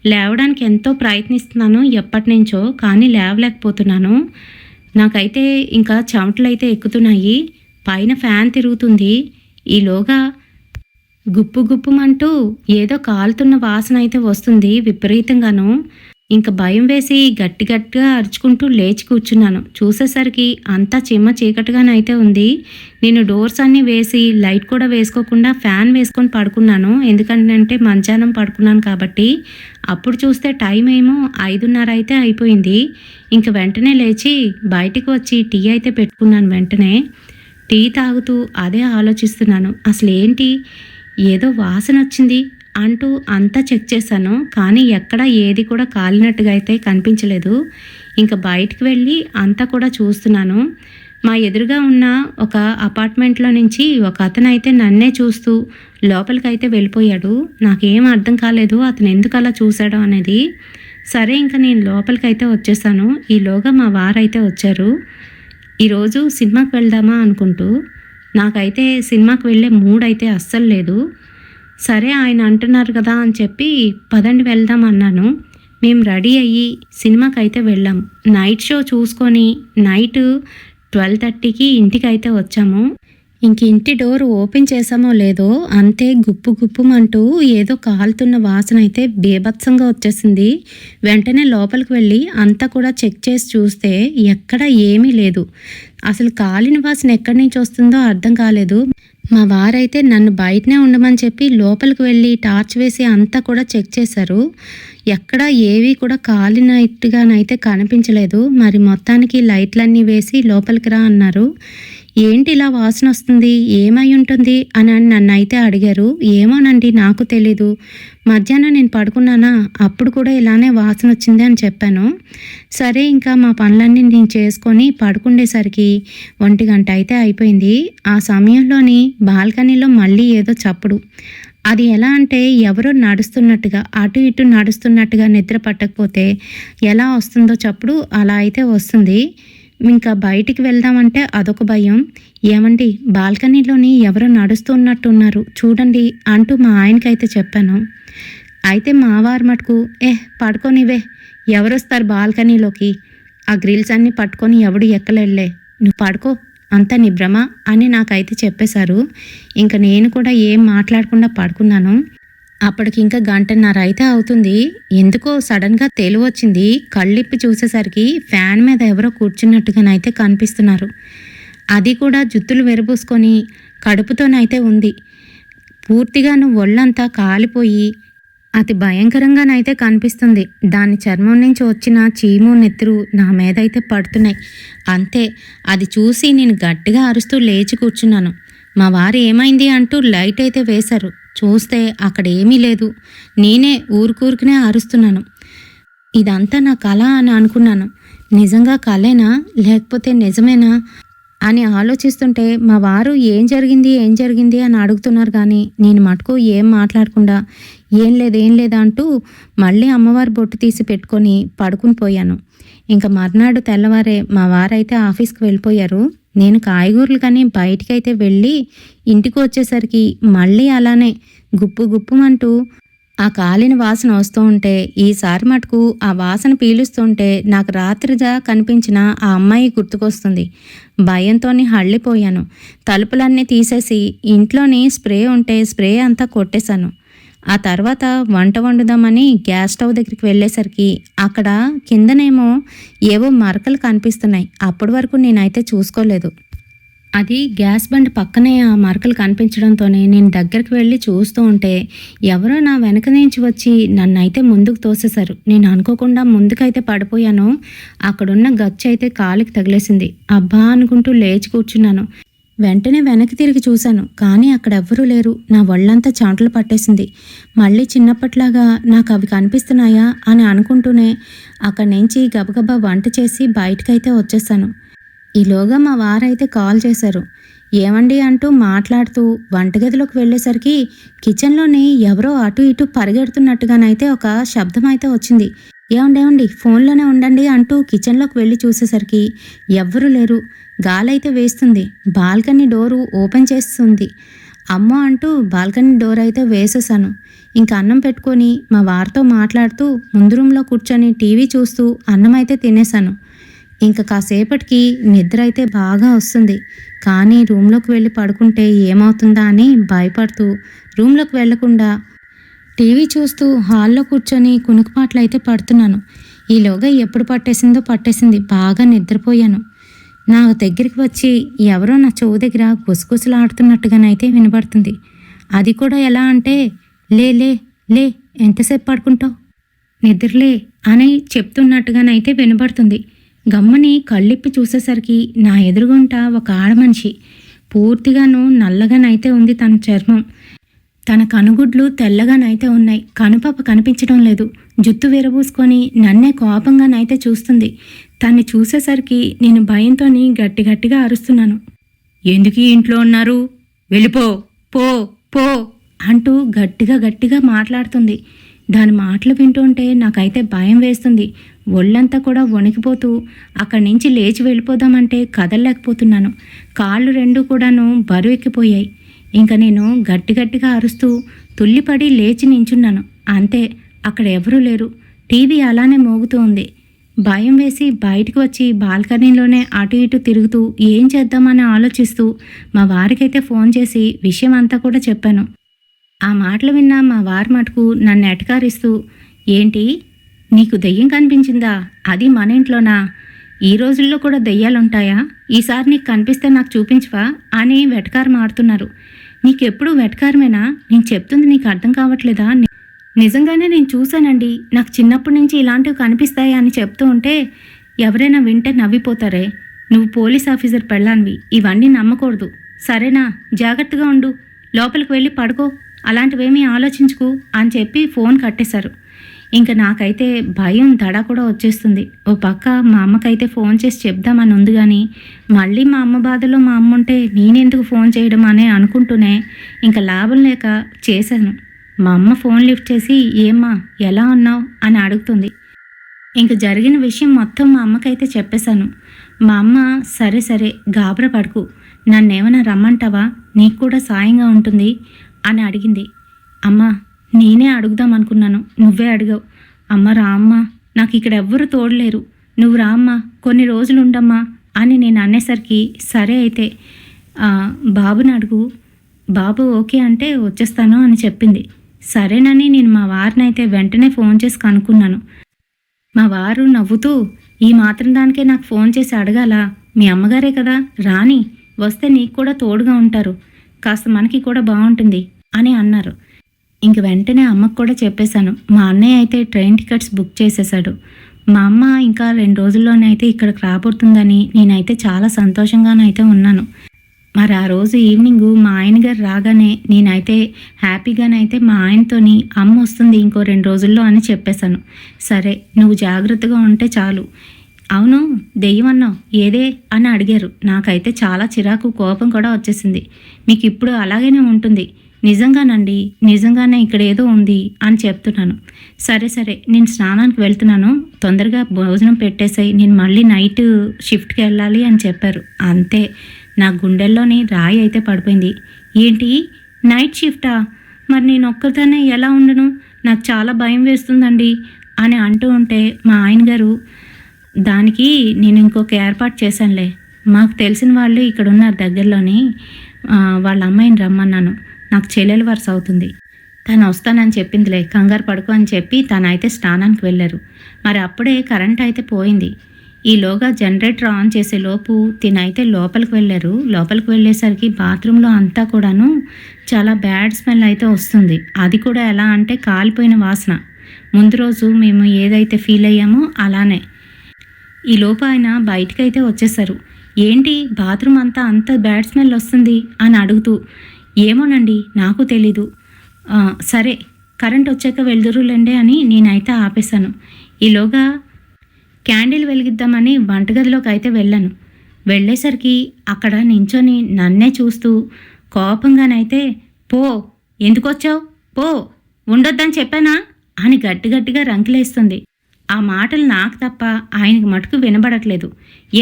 లేవడానికి ఎంతో ప్రయత్నిస్తున్నాను ఎప్పటి నుంచో, కానీ లేవలేకపోతున్నాను. నాకైతే ఇంకా చెమటలైతే ఎక్కుతున్నాయి. పైన ఫ్యాన్ తిరుగుతుంది. ఈలోగా గుప్పు గుప్పుమంటూ ఏదో కాలుతున్న వాసన అయితే వస్తుంది విపరీతంగాను. ఇంకా భయం వేసి గట్టి గట్టిగా అరుచుకుంటూ లేచి కూర్చున్నాను. చూసేసరికి అంతా చిమ్మ చీకటిగానైతే ఉంది. నేను డోర్స్ అన్నీ వేసి లైట్ కూడా వేసుకోకుండా ఫ్యాన్ వేసుకొని పడుకున్నాను. ఎందుకంటే మధ్యాహ్నం పడుకున్నాను కాబట్టి. అప్పుడు చూస్తే టైం ఏమో 5:30 అయితే అయిపోయింది. ఇంక వెంటనే లేచి బయటికి వచ్చి టీ అయితే పెట్టుకున్నాను. వెంటనే టీ తాగుతూ అదే ఆలోచిస్తున్నాను. అసలు ఏంటి, ఏదో వాసన వచ్చింది అంటూ అంతా చెక్ చేశాను. కానీ ఎక్కడ ఏది కూడా కాలినట్టుగా అయితే కనిపించలేదు. ఇంకా బయటికి వెళ్ళి అంతా కూడా చూస్తున్నాను. మా ఎదురుగా ఉన్న ఒక అపార్ట్మెంట్లో నుంచి ఒక అతను అయితే నన్నే చూస్తూ లోపలికైతే వెళ్ళిపోయాడు. నాకేం అర్థం కాలేదు అతను ఎందుకు అలా చూశాడో అనేది. సరే ఇంకా నేను లోపలికైతే వచ్చేసాను. ఈలోగా మా వారైతే వచ్చారు. ఈరోజు సినిమాకి వెళ్దామా అనుకుంటూ. నాకైతే సినిమాకి వెళ్ళే మూడ్ అయితే అస్సలు లేదు. సరే ఆయన అంటున్నారు కదా అని చెప్పి పదండి వెళ్దాం అన్నాను. మేము రెడీ అయ్యి సినిమాకైతే వెళ్ళాం. నైట్ షో చూసుకొని నైట్ 12:30కి ఇంటికైతే వచ్చాము. ఇంక ఇంటి డోర్ ఓపెన్ చేసామో లేదో అంతే గుప్పు గుప్పుమంటూ ఏదో కాలుతున్న వాసన అయితే బీభత్సంగా వచ్చేసింది. వెంటనే లోపలికి వెళ్ళి అంతా కూడా చెక్ చేసి చూస్తే ఎక్కడ ఏమీ లేదు. అసలు కాలిన వాసన ఎక్కడి నుంచి వస్తుందో అర్థం కాలేదు. మా వారైతే నన్ను బయటనే ఉండమని చెప్పి లోపలికి వెళ్ళి టార్చ్ వేసి అంతా కూడా చెక్ చేశారు. ఎక్కడ ఏవి కూడా కాలినట్టుగానైతే కనిపించలేదు. మరి మొత్తానికి లైట్లన్నీ వేసి లోపలికి రా అన్నారు. ఏంటి ఇలా వాసన వస్తుంది, ఏమై ఉంటుంది అని నన్ను అయితే అడిగారు. ఏమోనండి నాకు తెలీదు, మధ్యాహ్నం నేను పడుకున్నానా అప్పుడు కూడా ఇలానే వాసన వచ్చింది అని చెప్పాను. సరే ఇంకా మా పనులన్నీ నేను చేసుకొని పడుకుండేసరికి 1 గంట అయితే అయిపోయింది. ఆ సమయంలోని బాల్కనీలో మళ్ళీ ఏదో చప్పుడు. అది ఎలా అంటే ఎవరో నడుస్తున్నట్టుగా అటు ఇటు నడుస్తున్నట్టుగా నిద్ర పట్టకపోతే ఎలా వస్తుందో చప్పుడు అలా అయితే వస్తుంది. ఇంకా బయటికి వెళ్దామంటే అదొక భయం. ఏమండి బాల్కనీలోని ఎవరో నడుస్తున్నట్టున్నారు చూడండి అంటూ మా ఆయనకైతే చెప్పాను. అయితే మా వారు మటుకు పడుకోనివే, ఎవరొస్తారు బాల్కనీలోకి, ఆ గ్రిల్స్ అన్నీ పట్టుకొని ఎవడు ఎక్కలేళ్ళే, నువ్వు పడుకో అంతా నీ భ్రమ అని నాకైతే చెప్పేశారు. ఇంక నేను కూడా ఏం మాట్లాడకుండా పడుకున్నాను. అప్పటికి ఇంకా 1:30 అయితే అవుతుంది. ఎందుకో సడన్గా తెలివొచ్చింది. కళ్ళిప్పి చూసేసరికి ఫ్యాన్ మీద ఎవరో కూర్చున్నట్టుగానైతే కనిపిస్తున్నారు. అది కూడా జుత్తులు విరబూసుకొని కడుపుతోనైతే ఉంది. పూర్తిగాను ఒళ్ళంతా కాలిపోయి అతి భయంకరంగానైతే కనిపిస్తుంది. దాని చర్మం నుంచి వచ్చిన చీము నెత్తురు నా మీదైతే పడుతున్నాయి. అంతే, అది చూసి నేను గట్టిగా అరుస్తూ లేచి కూర్చున్నాను. మా వారు ఏమైంది అంటూ లైట్ అయితే వేశారు. చూస్తే అక్కడ ఏమీ లేదు. నేనే ఊరుకూరుకునే అరుస్తున్నాను. ఇదంతా నా కళ అని అనుకున్నాను. నిజంగా కళేనా లేకపోతే నిజమేనా అని ఆలోచిస్తుంటే మా వారు ఏం జరిగింది అని అడుగుతున్నారు. కానీ నేను మటుకు ఏం మాట్లాడకుండా ఏం లేదు అంటూ మళ్ళీ అమ్మవారి బొట్టు తీసి పెట్టుకొని పడుకుని పోయాను. ఇంకా మర్నాడు తెల్లవారే మా వారైతే ఆఫీస్కి వెళ్ళిపోయారు. నేను కాయగూరలు కానీ బయటికైతే వెళ్ళి ఇంటికి వచ్చేసరికి మళ్ళీ అలానే గుప్పుమంటూ ఆ కాలిన వాసన వస్తూ ఉంటే, ఈసారి మటుకు ఆ వాసన పీలుస్తుంటే నాకు రాత్రిగా కనిపించిన ఆ అమ్మాయి గుర్తుకొస్తుంది. భయంతోని హళ్ళిపోయాను. తలుపులన్నీ తీసేసి ఇంట్లోని స్ప్రే ఉంటే స్ప్రే అంతా కొట్టేశాను. ఆ తర్వాత వంట వండుదామని గ్యాస్ స్టవ్ దగ్గరికి వెళ్ళేసరికి అక్కడ కిందనేమో ఏవో మరకలు కనిపిస్తున్నాయి. అప్పటి వరకు నేనైతే చూసుకోలేదు. అది గ్యాస్ బండ్ పక్కనే ఆ మరకలు కనిపించడంతోనే నేను దగ్గరికి వెళ్ళి చూస్తూ ఉంటే ఎవరో నా వెనక నుంచి వచ్చి నన్నైతే ముందుకు తోసేశారు. నేను అనుకోకుండా ముందుకైతే పడిపోయాను. అక్కడున్న గచ్చు అయితే కాలికి తగిలేసింది. అబ్బా అనుకుంటూ లేచి కూర్చున్నాను. వెంటనే వెనక్కి తిరిగి చూశాను. కానీ అక్కడ ఎవ్వరూ లేరు. నా ఒళ్ళంతా చెమటలు పట్టేసింది. మళ్ళీ చిన్నప్పట్లాగా నాకు అవి కనిపిస్తున్నాయా అని అనుకుంటూనే అక్కడి నుంచి గబగబా వంట చేసి బయటకైతే వచ్చేసాను. ఈలోగా మా వారైతే కాల్ చేశారు. ఏమండి అంటూ మాట్లాడుతూ వంటగదిలోకి వెళ్ళేసరికి కిచెన్లోని ఎవరో అటు ఇటు పరిగెడుతున్నట్టుగానైతే ఒక శబ్దం అయితే వచ్చింది. ఏమండి ఫోన్లోనే ఉండండి అంటూ కిచెన్లోకి వెళ్ళి చూసేసరికి ఎవ్వరూ లేరు. గాలైతే వేస్తుంది. బాల్కనీ డోరు ఓపెన్ చేస్తుంది. అమ్మో అంటూ బాల్కనీ డోర్ అయితే వేసేసాను. ఇంకా అన్నం పెట్టుకొని మా వారితో మాట్లాడుతూ ముందు రూమ్లో కూర్చొని టీవీ చూస్తూ అన్నం అయితే తినేశాను. ఇంకా కాసేపటికి నిద్ర అయితే బాగా వస్తుంది. కానీ రూమ్లోకి వెళ్ళి పడుకుంటే ఏమవుతుందా అని భయపడుతూ రూమ్లోకి వెళ్లకుండా టీవీ చూస్తూ హాల్లో కూర్చొని కునుకుపాట్లు అయితే పడుతున్నాను. ఈలోగా ఎప్పుడు పట్టేసింది. బాగా నిద్రపోయాను. నా దగ్గరికి వచ్చి ఎవరో నా చెవు దగ్గర గుసగుసలాడుతున్నట్టుగానైతే వినబడుతుంది. అది కూడా ఎలా అంటే, లే ఎంతసేపు పడుకుంటావు, నిద్రలే అని చెప్తున్నట్టుగానైతే వినబడుతుంది. గమ్మని కళ్ళిప్పి చూసేసరికి నా ఎదురుగుంట ఒక ఆడమనిషి. పూర్తిగాను నల్లగానైతే ఉంది తన చర్మం. తన కనుగుడ్లు తెల్లగానైతే ఉన్నాయి. కనుపాప కనిపించడం లేదు. జుత్తు విరబూసుకొని నన్నే కోపంగానైతే చూస్తుంది. తన్ని చూసేసరికి నేను భయంతోని గట్టిగా అరుస్తున్నాను. ఎందుకు ఇంట్లో ఉన్నారు, వెళ్ళిపో, పో అంటూ గట్టిగా మాట్లాడుతుంది. దాని మాటలు వింటుంటే నాకైతే భయం వేస్తుంది. ఒళ్ళంతా కూడా వణికిపోతూ అక్కడి నుంచి లేచి వెళ్ళిపోదామంటే కదలలేకపోతున్నాను. కాళ్ళు రెండు కూడాను బరువెక్కిపోయాయి. ఇంకా నేను గట్టిగా అరుస్తూ తుల్లిపడి లేచి నించున్నాను. అంతే, అక్కడ ఎవరూ లేరు. టీవీ అలానే మోగుతూ ఉంది. భయం వేసి బయటకు వచ్చి బాల్కనీలోనే అటు ఇటు తిరుగుతూ ఏం చేద్దామని ఆలోచిస్తూ మా వారికైతే ఫోన్ చేసి విషయం అంతా కూడా చెప్పాను. ఆ మాటలు విన్న మా వారి మటుకు నన్ను ఎటకారిస్తూ, ఏంటి నీకు దెయ్యం కనిపించిందా, అది మన ఇంట్లోనా, ఈ రోజుల్లో కూడా దెయ్యాలుంటాయా, ఈసారి నీకు కనిపిస్తే నాకు చూపించవా అని వెటకారం ఆడుతున్నారు. నీకెప్పుడు వెటకారమేనా, నేను చెప్తుంది నీకు అర్థం కావట్లేదా? నిజంగానే నేను చూశానండి, నాకు చిన్నప్పటి నుంచి ఇలాంటివి కనిపిస్తాయి అని చెప్తూ ఉంటే ఎవరైనా వింటే నవ్విపోతారే. నువ్వు పోలీస్ ఆఫీసర్ పెళ్ళాన్వి, ఇవన్నీ నమ్మకూడదు, సరేనా? జాగ్రత్తగా ఉండు, లోపలికి వెళ్ళి పడుకో, అలాంటివేమీ ఆలోచించుకు అని చెప్పి ఫోన్ కట్టేశారు. ఇంకా నాకైతే భయం దడ కూడా వచ్చేస్తుంది. ఓ పక్క మా అమ్మకైతే ఫోన్ చేసి చెప్దామని ఉంది. కానీ మళ్ళీ మా అమ్మ బాధలో మా అమ్మ ఉంటే నేనెందుకు ఫోన్ చేయడం అనే అనుకుంటూనే ఇంకా లాభం లేక చేశాను. మా అమ్మ ఫోన్ లిఫ్ట్ చేసి, ఏమ్మా ఎలా ఉన్నావు అని అడుగుతుంది. ఇంక జరిగిన విషయం మొత్తం మా అమ్మకైతే చెప్పేశాను. మా అమ్మ సరే గాబరా పడుకు, నన్నేమైనా రమ్మంటావా, నీకు కూడా సాయంగా ఉంటుంది అని అడిగింది. అమ్మ నేనే అడుగుదాం అనుకున్నాను, నువ్వే అడిగావు. అమ్మ రా అమ్మ, నాకు ఇక్కడ ఎవ్వరూ తోడలేరు, నువ్వు రా అమ్మ, కొన్ని రోజులు ఉండమ్మా అని నేను అనేసరికి సరే అయితే బాబుని అడుగు, బాబు ఓకే అంటే వచ్చేస్తాను అని చెప్పింది. సరేనని నేను మా వారిని అయితే వెంటనే ఫోన్ చేసి కనుక్కున్నాను. మా వారు నవ్వుతూ, ఈ మాత్రం దానికే నాకు ఫోన్ చేసి అడగాలా, మీ అమ్మగారే కదా రాని, వస్తే నీకు కూడా తోడుగా ఉంటారు, కాస్త మనకి కూడా బాగుంటుంది అని అన్నారు. ఇంక వెంటనే అమ్మకు కూడా చెప్పేశాను. మా అన్నయ్య అయితే ట్రైన్ టికెట్స్ బుక్ చేసేశాడు. మా అమ్మ ఇంకా 2 రోజుల్లోనే అయితే ఇక్కడికి రాబోతుందని నేనైతే చాలా సంతోషంగానైతే ఉన్నాను. మరి ఆ రోజు ఈవినింగు మా ఆయన గారు రాగానే నేనైతే హ్యాపీగానైతే మా ఆయనతోని అమ్మ వస్తుంది ఇంకో 2 రోజుల్లో అని చెప్పేశాను. సరే నువ్వు జాగ్రత్తగా ఉంటే చాలు. అవును దెయ్యం అన్నావు ఏదే అని అడిగారు. నాకైతే చాలా చిరాకు కోపం కూడా వచ్చేసింది. మీకు ఇప్పుడు అలాగనే ఉంటుంది. నిజంగానండి, నిజంగానే ఇక్కడ ఏదో ఉంది అని చెప్తున్నాను. సరే సరే నేను స్నానానికి వెళ్తున్నాను, తొందరగా భోజనం పెట్టేసాయి, నేను మళ్ళీ నైట్ షిఫ్ట్కి వెళ్ళాలి అని చెప్పారు. అంతే, నా గుండెల్లోని రాయి అయితే పడిపోయింది. ఏంటి నైట్ షిఫ్టా? మరి నేను ఒక్కదానే ఎలా ఉండను, నాకు చాలా భయం వేస్తుందండి అని అంటూ ఉంటే మా ఆయన గారు, దానికి నేను ఇంకొక ఏర్పాటు చేశానులే, మాకు తెలిసిన వాళ్ళు ఇక్కడ ఉన్నారు దగ్గరలోని, వాళ్ళ అమ్మాయిని రమ్మన్నాను, నాకు చెల్లెలు వరుస అవుతుంది, తను వస్తానని చెప్పిందిలే, కంగారు పడుకో అని చెప్పి తనైతే స్నానానికి వెళ్ళారు. మరి అప్పుడే కరెంట్ అయితే పోయింది. ఈలోగా జనరేటర్ ఆన్ చేసేలోపు తినైతే లోపలికి వెళ్ళారు. లోపలికి వెళ్ళేసరికి బాత్రూంలో అంతా కూడాను చాలా బ్యాడ్ స్మెల్ అయితే వస్తుంది. అది కూడా ఎలా అంటే కాలిపోయిన వాసన. ముందు రోజు మేము ఏదైతే ఫీల్ అయ్యామో అలానే. ఈలోపు ఆయన బయటకైతే వచ్చేసారు. ఏంటి బాత్రూమ్ అంతా అంత బ్యాడ్ స్మెల్ వస్తుంది అని అడుగుతూ, ఏమోనండి నాకు తెలీదు, సరే కరెంట్ వచ్చాక వెళ్దురులేండి అని నేనైతే ఆపేశాను. ఈలోగా క్యాండిల్ వెలిగిద్దామని వంటగదిలోకి అయితే వెళ్ళాను. వెళ్ళేసరికి అక్కడ నించొని నన్నే చూస్తూ కోపంగానైతే, పో ఎందుకొచ్చావు, పో ఉండొద్దని చెప్పానా అని గట్టిగట్టిగా రంకులేస్తుంది. ఆ మాటలు నాకు తప్ప ఆయనకి మటుకు వినబడట్లేదు.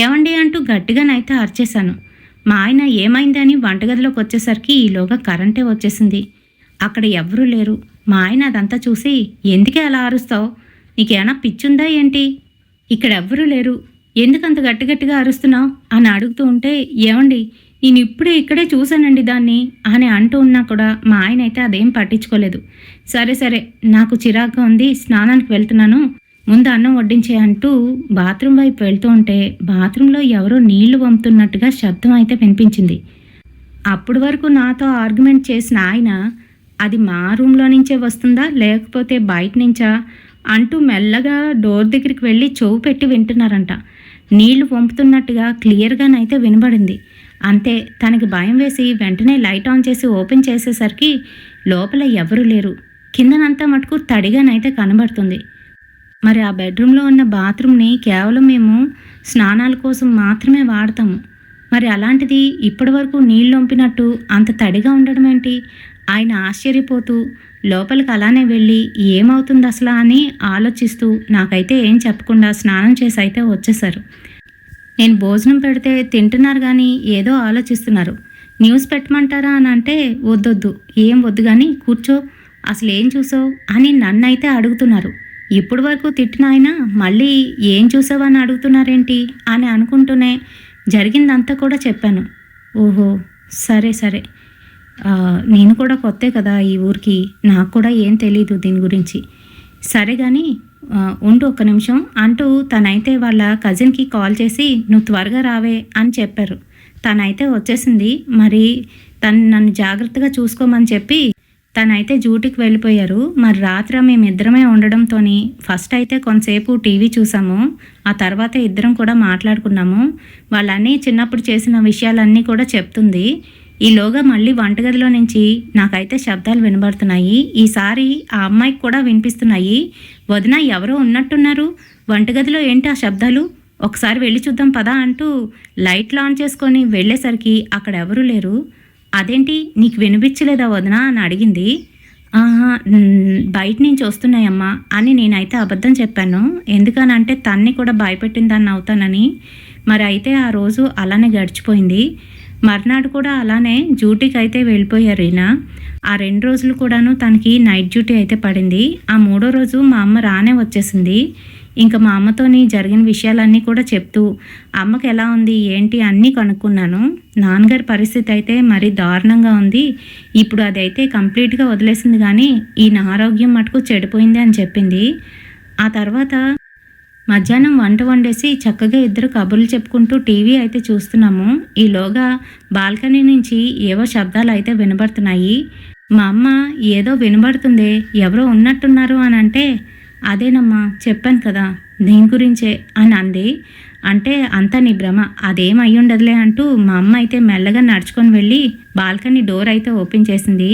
ఏమండి అంటూ గట్టిగానైతే అరిచేశాను. మా ఆయన ఏమైందని వంటగదిలోకి వచ్చేసరికి ఈలోగా కరెంటే వచ్చేసింది. అక్కడ ఎవ్వరూ లేరు. మా ఆయన అదంతా చూసి, ఎందుకే అలా అరుస్తావు, నీకేమైనా పిచ్చుందా ఏంటి, ఇక్కడ ఎవ్వరూ లేరు, ఎందుకంత గట్టిగట్టిగా అరుస్తున్నావు అని అడుగుతూ ఉంటే, ఏమండి నేను ఇక్కడే చూశానండి దాన్ని అని అంటూ ఉన్నా కూడా మా ఆయన అయితే అదేం పట్టించుకోలేదు. సరే సరే నాకు చిరాగ్గా ఉంది, స్నానానికి వెళ్తున్నాను, ముందు అన్నం వడ్డించే అంటూ బాత్రూమ్ వైపు వెళ్తూ ఉంటే బాత్రూంలో ఎవరో నీళ్లు వంపుతున్నట్టుగా శబ్దం అయితే వినిపించింది. అప్పటి వరకు నాతో ఆర్గ్యుమెంట్ చేసిన ఆయన, అది మా రూమ్లో నుంచే వస్తుందా లేకపోతే బయట నుంచా అంటూ మెల్లగా డోర్ దగ్గరికి వెళ్ళి చెవు పెట్టి వింటున్నారంట. నీళ్లు వంపుతున్నట్టుగా క్లియర్గానైతే వినబడింది. అంతే, తనకి భయం వేసి వెంటనే లైట్ ఆన్ చేసి ఓపెన్ చేసేసరికి లోపల ఎవరూ లేరు. కిందనంతా మటుకు తడిగానైతే కనబడుతుంది. మరి ఆ బెడ్రూమ్లో ఉన్న బాత్రూమ్ని కేవలం మేము స్నానాల కోసం మాత్రమే వాడతాము. మరి అలాంటిది ఇప్పటి వరకు నీళ్ళు వంపినట్టు అంత తడిగా ఉండడం ఏంటి? ఆయన ఆశ్చర్యపోతూ లోపలికి అలానే వెళ్ళి ఏమవుతుంది అసలు అని ఆలోచిస్తూ నాకైతే ఏం చెప్పకుండా స్నానం చేసి అయితే వచ్చేశారు. నేను భోజనం పెడితే తింటున్నారు కానీ ఏదో ఆలోచిస్తున్నారు. న్యూస్ పెట్టమంటారా అని అంటే, వద్దొద్దు ఏం వద్దు కానీ కూర్చో, అసలు ఏం చూసావు అని నన్నైతే అడుగుతున్నారు. ఇప్పుడు వరకు తిట్టిన ఆయన మళ్ళీ ఏం చూసావని అడుగుతున్నారేంటి అని అనుకుంటూనే జరిగిందంతా కూడా చెప్పాను. ఓహో సరే సరే, నేను కూడా కొత్తే కదా ఈ ఊరికి, నాకు కూడా ఏం తెలీదు దీని గురించి, సరే కానీ ఉండు ఒక్క నిమిషం అంటూ తనైతే వాళ్ళ కజిన్కి కాల్ చేసి నువ్వు త్వరగా రావే అని చెప్పారు. తనైతే వచ్చేసింది. మరి తను నన్ను జాగ్రత్తగా చూసుకోమని చెప్పి తనైతే డ్యూటీకి వెళ్ళిపోయారు. మరి రాత్రి మేమిద్దరమే ఉండడంతో ఫస్ట్ అయితే కొంతసేపు టీవీ చూసాము, ఆ తర్వాత ఇద్దరం కూడా మాట్లాడుకున్నాము. వాళ్ళన్నీ చిన్నప్పుడు చేసిన విషయాలన్నీ కూడా చెప్తుంది. ఈలోగా మళ్ళీ వంటగదిలో నుంచి నాకైతే శబ్దాలు వినబడుతున్నాయి. ఈసారి ఆ అమ్మాయికి కూడా వినిపిస్తున్నాయి. వదిన ఎవరో ఉన్నట్టున్నారు వంటగదిలో, ఏంటి ఆ శబ్దాలు, ఒకసారి వెళ్ళి చూద్దాం పదా అంటూ లైట్లు ఆన్ చేసుకొని వెళ్ళేసరికి అక్కడ ఎవరూ లేరు. అదేంటి నీకు వినిపించలేదా వదిన అని అడిగింది. బయట నుంచి వస్తున్నాయమ్మా అని నేనైతే అబద్ధం చెప్పాను. ఎందుకనంటే తన్ని కూడా భయపెట్టిన దాన్ని అవుతానని. మరి అయితే ఆ రోజు అలానే గడిచిపోయింది. మర్నాడు కూడా అలానే డ్యూటీకి అయితే వెళ్ళిపోయారు ఈయన. ఆ 2 రోజులు కూడాను తనకి నైట్ డ్యూటీ అయితే పడింది. ఆ 3వ రోజు మా అమ్మ రానే వచ్చేసింది. ఇంకా మా అమ్మతోని జరిగిన విషయాలన్నీ కూడా చెప్తూ అమ్మకి ఎలా ఉంది ఏంటి అన్నీ కనుక్కున్నాను. నాన్నగారి పరిస్థితి అయితే మరీ దారుణంగా ఉంది. ఇప్పుడు అదైతే కంప్లీట్గా వదిలేసింది, కానీ ఈయన ఆరోగ్యం మటుకు చెడిపోయింది అని చెప్పింది. ఆ తర్వాత మధ్యాహ్నం వంట వండేసి చక్కగా ఇద్దరు కబుర్లు చెప్పుకుంటూ టీవీ అయితే చూస్తున్నాము. ఈలోగా బాల్కనీ నుంచి ఏవో శబ్దాలు అయితే వినబడుతున్నాయి. మా అమ్మ ఏదో వినబడుతుందే, ఎవరో ఉన్నట్టున్నారు అని అంటే, అదేనమ్మా చెప్పాను కదా దీని గురించే అని అంది. అంటే అంతా నీ భ్రమ, అదేం అయ్యుండదులే అంటూ మా అమ్మ అయితే మెల్లగా నడుచుకొని వెళ్ళి బాల్కనీ డోర్ అయితే ఓపెన్ చేసింది.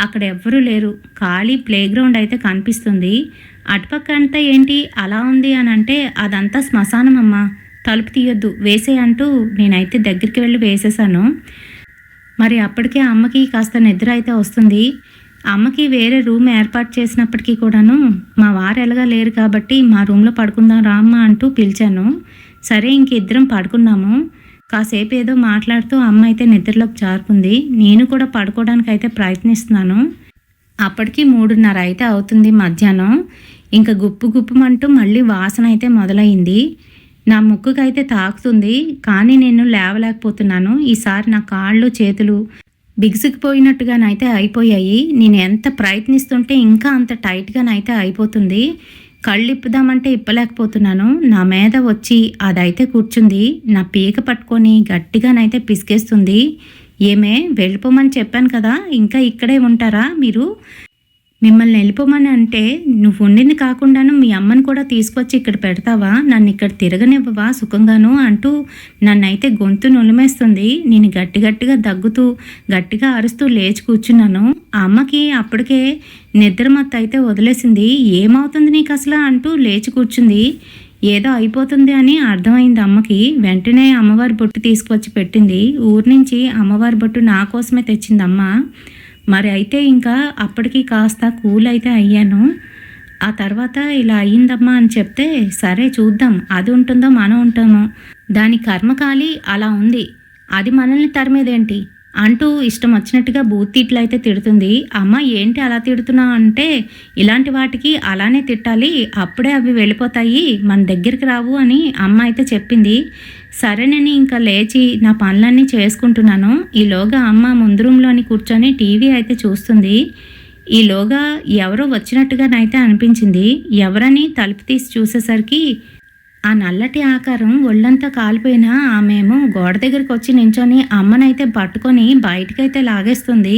అక్కడ ఎవ్వరూ లేరు, ఖాళీ ప్లే గ్రౌండ్ అయితే కనిపిస్తుంది. అటుపక్క అంతా ఏంటి అలా ఉంది అని అంటే, అదంతా శ్మశానం అమ్మ, తలుపు తీయొద్దు వేసే అంటూ నేనైతే దగ్గరికి వెళ్ళి వేసేసాను. మరి అప్పటికే అమ్మకి కాస్త నిద్ర అయితే వస్తుంది. అమ్మకి వేరే రూమ్ ఏర్పాటు చేసినప్పటికీ కూడాను మా వారు ఎలాగా లేరు కాబట్టి మా రూమ్లో పడుకుందాం రామ్మ అంటూ పిలిచాను. సరే ఇంక ఇద్దరం పడుకున్నాము. కాసేపు ఏదో మాట్లాడుతూ అమ్మ అయితే నిద్రలోకి జారుకుంది. నేను కూడా పడుకోవడానికి అయితే ప్రయత్నిస్తున్నాను. అప్పటికి 3:30 అయితే అవుతుంది మధ్యాహ్నం. ఇంకా గుప్పు గుప్పుమంటూ మళ్ళీ వాసన అయితే మొదలైంది. నా ముక్కుకైతే తాకుతుంది, కానీ నేను లేవలేకపోతున్నాను. ఈసారి నా కాళ్ళు చేతులు బిగుసుకుపోయినట్టుగానైతే అయిపోయాయి. నేను ఎంత ప్రయత్నిస్తుంటే ఇంకా అంత టైట్గానైతే అయిపోతుంది. కళ్ళు ఇప్పుదామంటే ఇప్పలేకపోతున్నాను. నా మీద వచ్చి అదైతే కూర్చుంది. నా పీక పట్టుకొని గట్టిగానైతే పిసికేస్తుంది. ఏమే వెళ్ళిపోమని చెప్పాను కదా, ఇంకా ఇక్కడే ఉంటారా మీరు? మిమ్మల్ని వెళ్ళిపోమని అంటే నువ్వు ఉండింది కాకుండాను మీ అమ్మని కూడా తీసుకొచ్చి ఇక్కడ పెడతావా? నన్ను ఇక్కడ తిరగనివ్వవా సుఖంగాను అంటూ నన్నైతే గొంతు నులిమేస్తుంది. నేను గట్టిగా దగ్గుతూ గట్టిగా అరుస్తూ లేచి కూర్చున్నాను. ఆ అమ్మకి అప్పటికే నిద్రమత్తు అయితే వదిలేసింది. ఏమవుతుంది నీకు అసలు అంటూ లేచి కూర్చుంది. ఏదో అయిపోతుంది అని అర్థమైంది అమ్మకి. వెంటనే అమ్మవారి బొట్టు తీసుకొచ్చి పెట్టింది. ఊరి నుంచి అమ్మవారి బొట్టు నా కోసమే తెచ్చింది అమ్మ. మరి అయితే ఇంకా అప్పటికి కాస్త కూల్ అయితే అయ్యాను. ఆ తర్వాత ఇలా అయ్యిందమ్మా అని చెప్తే, సరే చూద్దాం అది ఉంటుందో మనం ఉంటామో, దాని కర్మకాలి అలా ఉంది, అది మనల్ని తరిమేదేంటి అంటూ ఇష్టం వచ్చినట్టుగా బూతిట్లు అయితే తిడుతుంది. అమ్మ ఏంటి అలా తిడుతున్నా అంటే, ఇలాంటి వాటికి అలానే తిట్టాలి, అప్పుడే అవి వెళ్ళిపోతాయి, మన దగ్గరికి రావు అని అమ్మ అయితే చెప్పింది. సరేనని ఇంకా లేచి నా పనులన్నీ చేసుకుంటున్నాను. ఈలోగా అమ్మ ముందు రూమ్లోని కూర్చొని టీవీ అయితే చూస్తుంది. ఈలోగా ఎవరో వచ్చినట్టుగానైతే అనిపించింది. ఎవరని తలుపు తీసి చూసేసరికి ఆ నల్లటి ఆకారం ఒళ్ళంతా కాలిపోయిన ఆమెమో గోడ దగ్గరికి వచ్చి నించొని అమ్మనైతే పట్టుకొని బయటకైతే లాగేస్తుంది.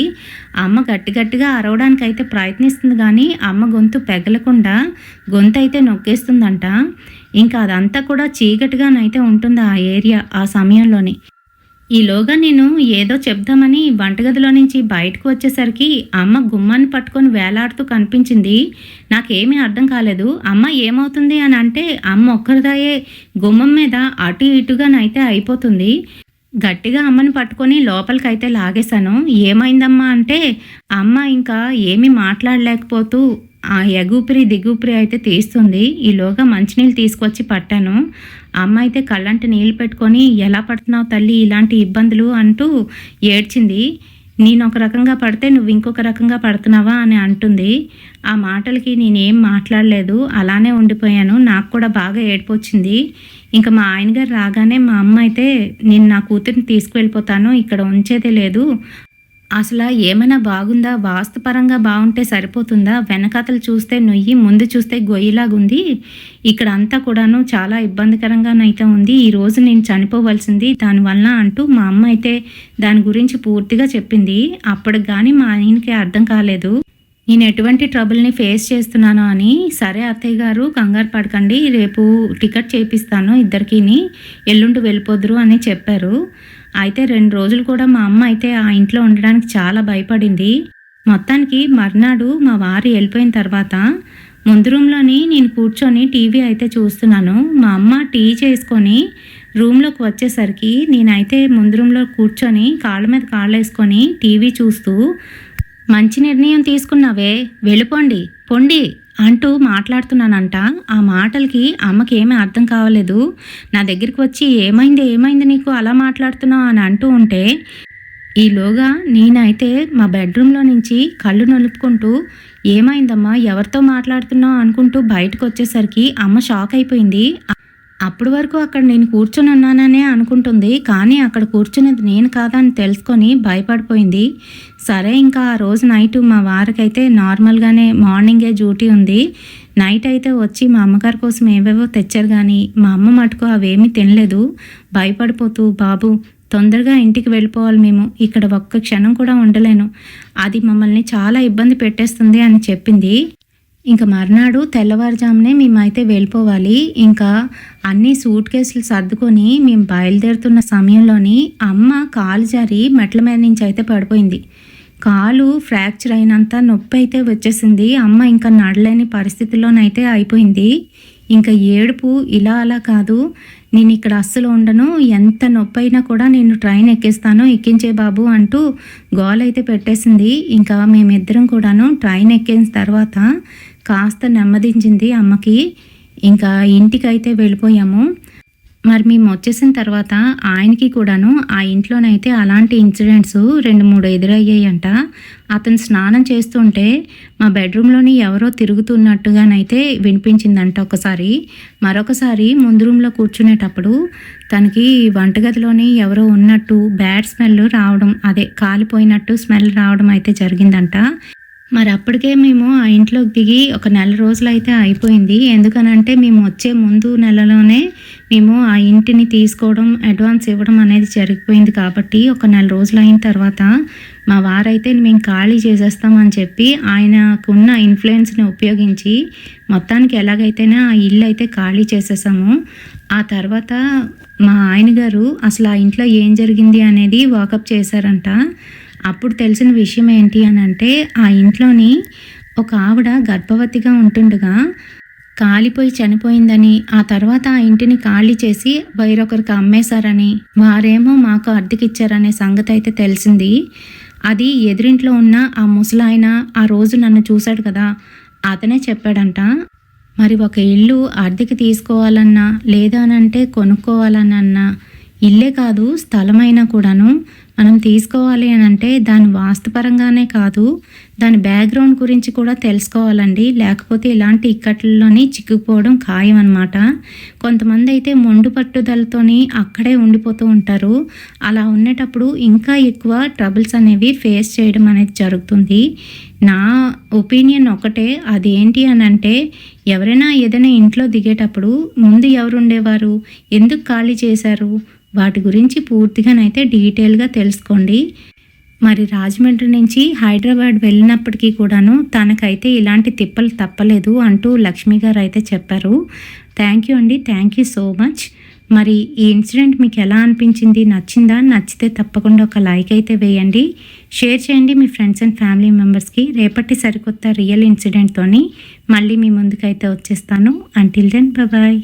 అమ్మ గట్టిగా అరవడానికైతే ప్రయత్నిస్తుంది, కానీ అమ్మ గొంతు పెగలకుండా గొంతు అయితే నొక్కేస్తుందంట. ఇంకా అదంతా కూడా చీకటిగానైతే ఉంటుంది ఆ ఏరియా ఆ సమయంలోని. ఈలోగా నేను ఏదో చెప్దామని వంటగదిలో నుంచి బయటకు వచ్చేసరికి అమ్మ గుమ్మాన్ని పట్టుకొని వేలాడుతూ కనిపించింది. నాకేమీ అర్థం కాలేదు. అమ్మ ఏమవుతుంది అని అంటే, అమ్మ ఒక్కరిదాయే గుమ్మం మీద అటు ఇటుగానైతే అయిపోతుంది. గట్టిగా అమ్మని పట్టుకొని లోపలికైతే లాగేశాను. ఏమైందమ్మా అంటే, అమ్మ ఇంకా ఏమీ మాట్లాడలేకపోతూ ఆ ఎగుపిరి దిగుపిరి అయితే తీస్తుంది. ఈలోగా మంచినీళ్ళు తీసుకొచ్చి పట్టాను. అమ్మ అయితే కళ్ళంట నీళ్ళు పెట్టుకొని, ఎలా పడుతున్నావు తల్లి ఇలాంటి ఇబ్బందులు అంటూ ఏడ్చింది. నేను ఒక రకంగా పడితే నువ్వు ఇంకొక రకంగా పడుతున్నావా అని అంటుంది. ఆ మాటలకి నేనేం మాట్లాడలేదు, అలానే ఉండిపోయాను. నాకు కూడా బాగా ఏడ్పొచ్చింది. ఇంకా మా ఆయనగారు రాగానే మా అమ్మ అయితే, నేను నా కూతురిని తీసుకువెళ్ళిపోతాను, ఇక్కడ ఉంచేదే లేదు, అసలు ఏమైనా బాగుందా, వాస్తుపరంగా బాగుంటే సరిపోతుందా, వెనకాతలు చూస్తే నొయ్యి ముందు చూస్తే గొయ్యిలాగుంది, ఇక్కడ అంతా కూడాను చాలా ఇబ్బందికరంగానైతే ఉంది, ఈరోజు నేను చనిపోవలసింది దానివల్ల అంటూ మా అమ్మ అయితే దాని గురించి పూర్తిగా చెప్పింది. అప్పటికి కానీ మా ఆయనకి అర్థం కాలేదు నేను ఎటువంటి ట్రబుల్ని ఫేస్ చేస్తున్నాను అని. సరే అత్తయ్య గారు కంగారు పడకండి, రేపు టికెట్ చేపిస్తాను ఇద్దరికీని, ఎల్లుండి వెళ్ళిపోదురు అని చెప్పారు. అయితే 2 రోజులు కూడా మా అమ్మ అయితే ఆ ఇంట్లో ఉండడానికి చాలా భయపడింది. మొత్తానికి మర్నాడు మా వారు వెళ్ళిపోయిన తర్వాత ముందు రూమ్లోని నేను కూర్చొని టీవీ అయితే చూస్తున్నాను. మా అమ్మ టీ చేసుకొని రూమ్లోకి వచ్చేసరికి నేనైతే ముందు రూమ్లో కూర్చొని కాళ్ళ మీద కాళ్ళు వేసుకొని టీవీ చూస్తూ, మంచి నిర్ణయం తీసుకున్నావే, వెళ్ళిపోండి పొండి అంటూ మాట్లాడుతున్నానంట. ఆ మాటలకి అమ్మకి ఏమీ అర్థం కావలేదు. నా దగ్గరికి వచ్చి ఏమైంది ఏమైంది నీకు అలా మాట్లాడుతున్నావు అని అంటూ ఉంటే, ఈలోగా నేనైతే మా బెడ్రూమ్లో నుంచి కళ్ళు నలుపుకుంటూ ఏమైందమ్మా ఎవరితో మాట్లాడుతున్నావు అనుకుంటూ బయటకు వచ్చేసరికి అమ్మ షాక్ అయిపోయింది. అప్పటి వరకు అక్కడ నేను కూర్చొని ఉన్నాననే అనుకుంటుంది, కానీ అక్కడ కూర్చునేది నేను కాదని తెలుసుకొని భయపడిపోయింది. సరే ఇంకా ఆ రోజు నైట్ మా వారికైతే నార్మల్గానే మార్నింగే డ్యూటీ ఉంది. నైట్ అయితే వచ్చి మా అమ్మగారి కోసం ఏవేవో తెచ్చారు, కానీ మా అమ్మ మటుకు అవేమీ తినలేదు. భయపడిపోతూ బాబు తొందరగా ఇంటికి వెళ్ళిపోవాలి, మేము ఇక్కడ ఒక్క క్షణం కూడా ఉండలేను, అది మమ్మల్ని చాలా ఇబ్బంది పెట్టేస్తుంది అని చెప్పింది. ఇంకా మర్నాడు తెల్లవారుజామునే మేమైతే వెళ్ళిపోవాలి. ఇంకా అన్ని సూట్ కేసులు సర్దుకొని మేము బయలుదేరుతున్న సమయంలోని అమ్మ కాలు జారి మెట్ల మీద నుంచి అయితే పడిపోయింది. కాలు ఫ్రాక్చర్ అయినంత నొప్పి అయితే వచ్చేసింది. అమ్మ ఇంకా నడలేని పరిస్థితిలోనైతే అయిపోయింది. ఇంకా ఏడుపు ఇలా అలా కాదు, నేను ఇక్కడ అస్సలు ఉండను, ఎంత నొప్పి అయినా కూడా నేను ట్రైన్ ఎక్కిస్తాను, ఎక్కించే బాబు అంటూ గోలైతే పెట్టేసింది. ఇంకా మేమిద్దరం కూడాను ట్రైన్ ఎక్కిన తర్వాత కాస్త నెమ్మదించింది అమ్మకి. ఇంకా ఇంటికైతే వెళ్ళిపోయాము. మరి మేము వచ్చేసిన తర్వాత ఆయనకి కూడాను ఆ ఇంట్లోనైతే అలాంటి ఇన్సిడెంట్స్ 2-3 ఎదురయ్యాయంట. అతను స్నానం చేస్తుంటే మా బెడ్రూమ్లోని ఎవరో తిరుగుతున్నట్టుగానైతే వినిపించిందంట ఒకసారి. మరొకసారి ముందు రూమ్లో కూర్చునేటప్పుడు తనకి వంటగదిలోని ఎవరో ఉన్నట్టు బ్యాడ్ స్మెల్ రావడం, అదే కాలిపోయినట్టు స్మెల్ రావడం అయితే జరిగిందంట. మరి అప్పటికే మేము ఆ ఇంట్లోకి దిగి ఒక నెల రోజులైతే అయిపోయింది. ఎందుకనంటే మేము వచ్చే ముందు నెలలోనే మేము ఆ ఇంటిని తీసుకోవడం, అడ్వాన్స్ ఇవ్వడం అనేది జరిగిపోయింది. కాబట్టి ఒక నెల రోజులు అయిన తర్వాత మా వారైతే మేము ఖాళీ చేసేస్తామని చెప్పి ఆయనకున్న ఇన్ఫ్లుయెన్స్ని ఉపయోగించి మొత్తానికి ఎలాగైతేనే ఆ ఇల్లు అయితే ఖాళీ చేసేసాము. ఆ తర్వాత మా ఆయన గారు అసలు ఆ ఇంట్లో ఏం జరిగింది అనేది వాకప్ చేశారంట. అప్పుడు తెలిసిన విషయం ఏంటి అని అంటే, ఆ ఇంట్లోని ఒక ఆవిడ గర్భవతిగా ఉంటుండగా కాలిపోయి చనిపోయిందని, ఆ తర్వాత ఆ ఇంటిని ఖాళీ చేసి వేరొకరికి అమ్మేశారని, వారేమో మాకు అద్దెకిచ్చారనే సంగతి అయితే తెలిసింది. అది ఎదురింట్లో ఉన్న ఆ ముసలాయన ఆ రోజు నన్ను చూశాడు కదా, అతనే చెప్పాడంట. మరి ఒక ఇల్లు అద్దెకి తీసుకోవాలన్నా లేదనంటే కొనుక్కోవాలన్నా, ఇల్లే కాదు స్థలమైనా కూడాను మనం తీసుకోవాలి అని అంటే దాని వాస్తుపరంగానే కాదు, దాని బ్యాక్గ్రౌండ్ గురించి కూడా తెలుసుకోవాలండి. లేకపోతే ఇలాంటి ఇక్కట్లలోని చిక్కుకుపోవడం ఖాయం అనమాట. కొంతమంది అయితే మొండు పట్టుదలతోని అక్కడే ఉండిపోతూ ఉంటారు. అలా ఉండేటప్పుడు ఇంకా ఎక్కువ ట్రబుల్స్ అనేవి ఫేస్ చేయడం అనేది జరుగుతుంది. నా ఒపీనియన్ ఒకటే, అదేంటి అని అంటే, ఎవరైనా ఏదైనా ఇంట్లో దిగేటప్పుడు ముందు ఎవరు ఉండేవారు, ఎందుకు ఖాళీ చేశారు, వాటి గురించి పూర్తిగానైతే డీటెయిల్గా తెలుసుకోండి. మరి రాజమండ్రి నుంచి హైదరాబాద్ వెళ్ళినప్పటికీ కూడాను తనకైతే ఇలాంటి తిప్పలు తప్పలేదు అంటూ లక్ష్మి గారు అయితే చెప్పారు. థ్యాంక్ యూ అండి, థ్యాంక్ యూ సో మచ్. మరి ఈ ఇన్సిడెంట్ మీకు ఎలా అనిపించింది, నచ్చిందా? నచ్చితే తప్పకుండా ఒక లైక్ అయితే వేయండి, షేర్ చేయండి మీ ఫ్రెండ్స్ అండ్ ఫ్యామిలీ మెంబర్స్కి. రేపటి సరికొత్త రియల్ ఇన్సిడెంట్తోని మళ్ళీ మీ ముందుకైతే వచ్చేస్తాను. Until then bye.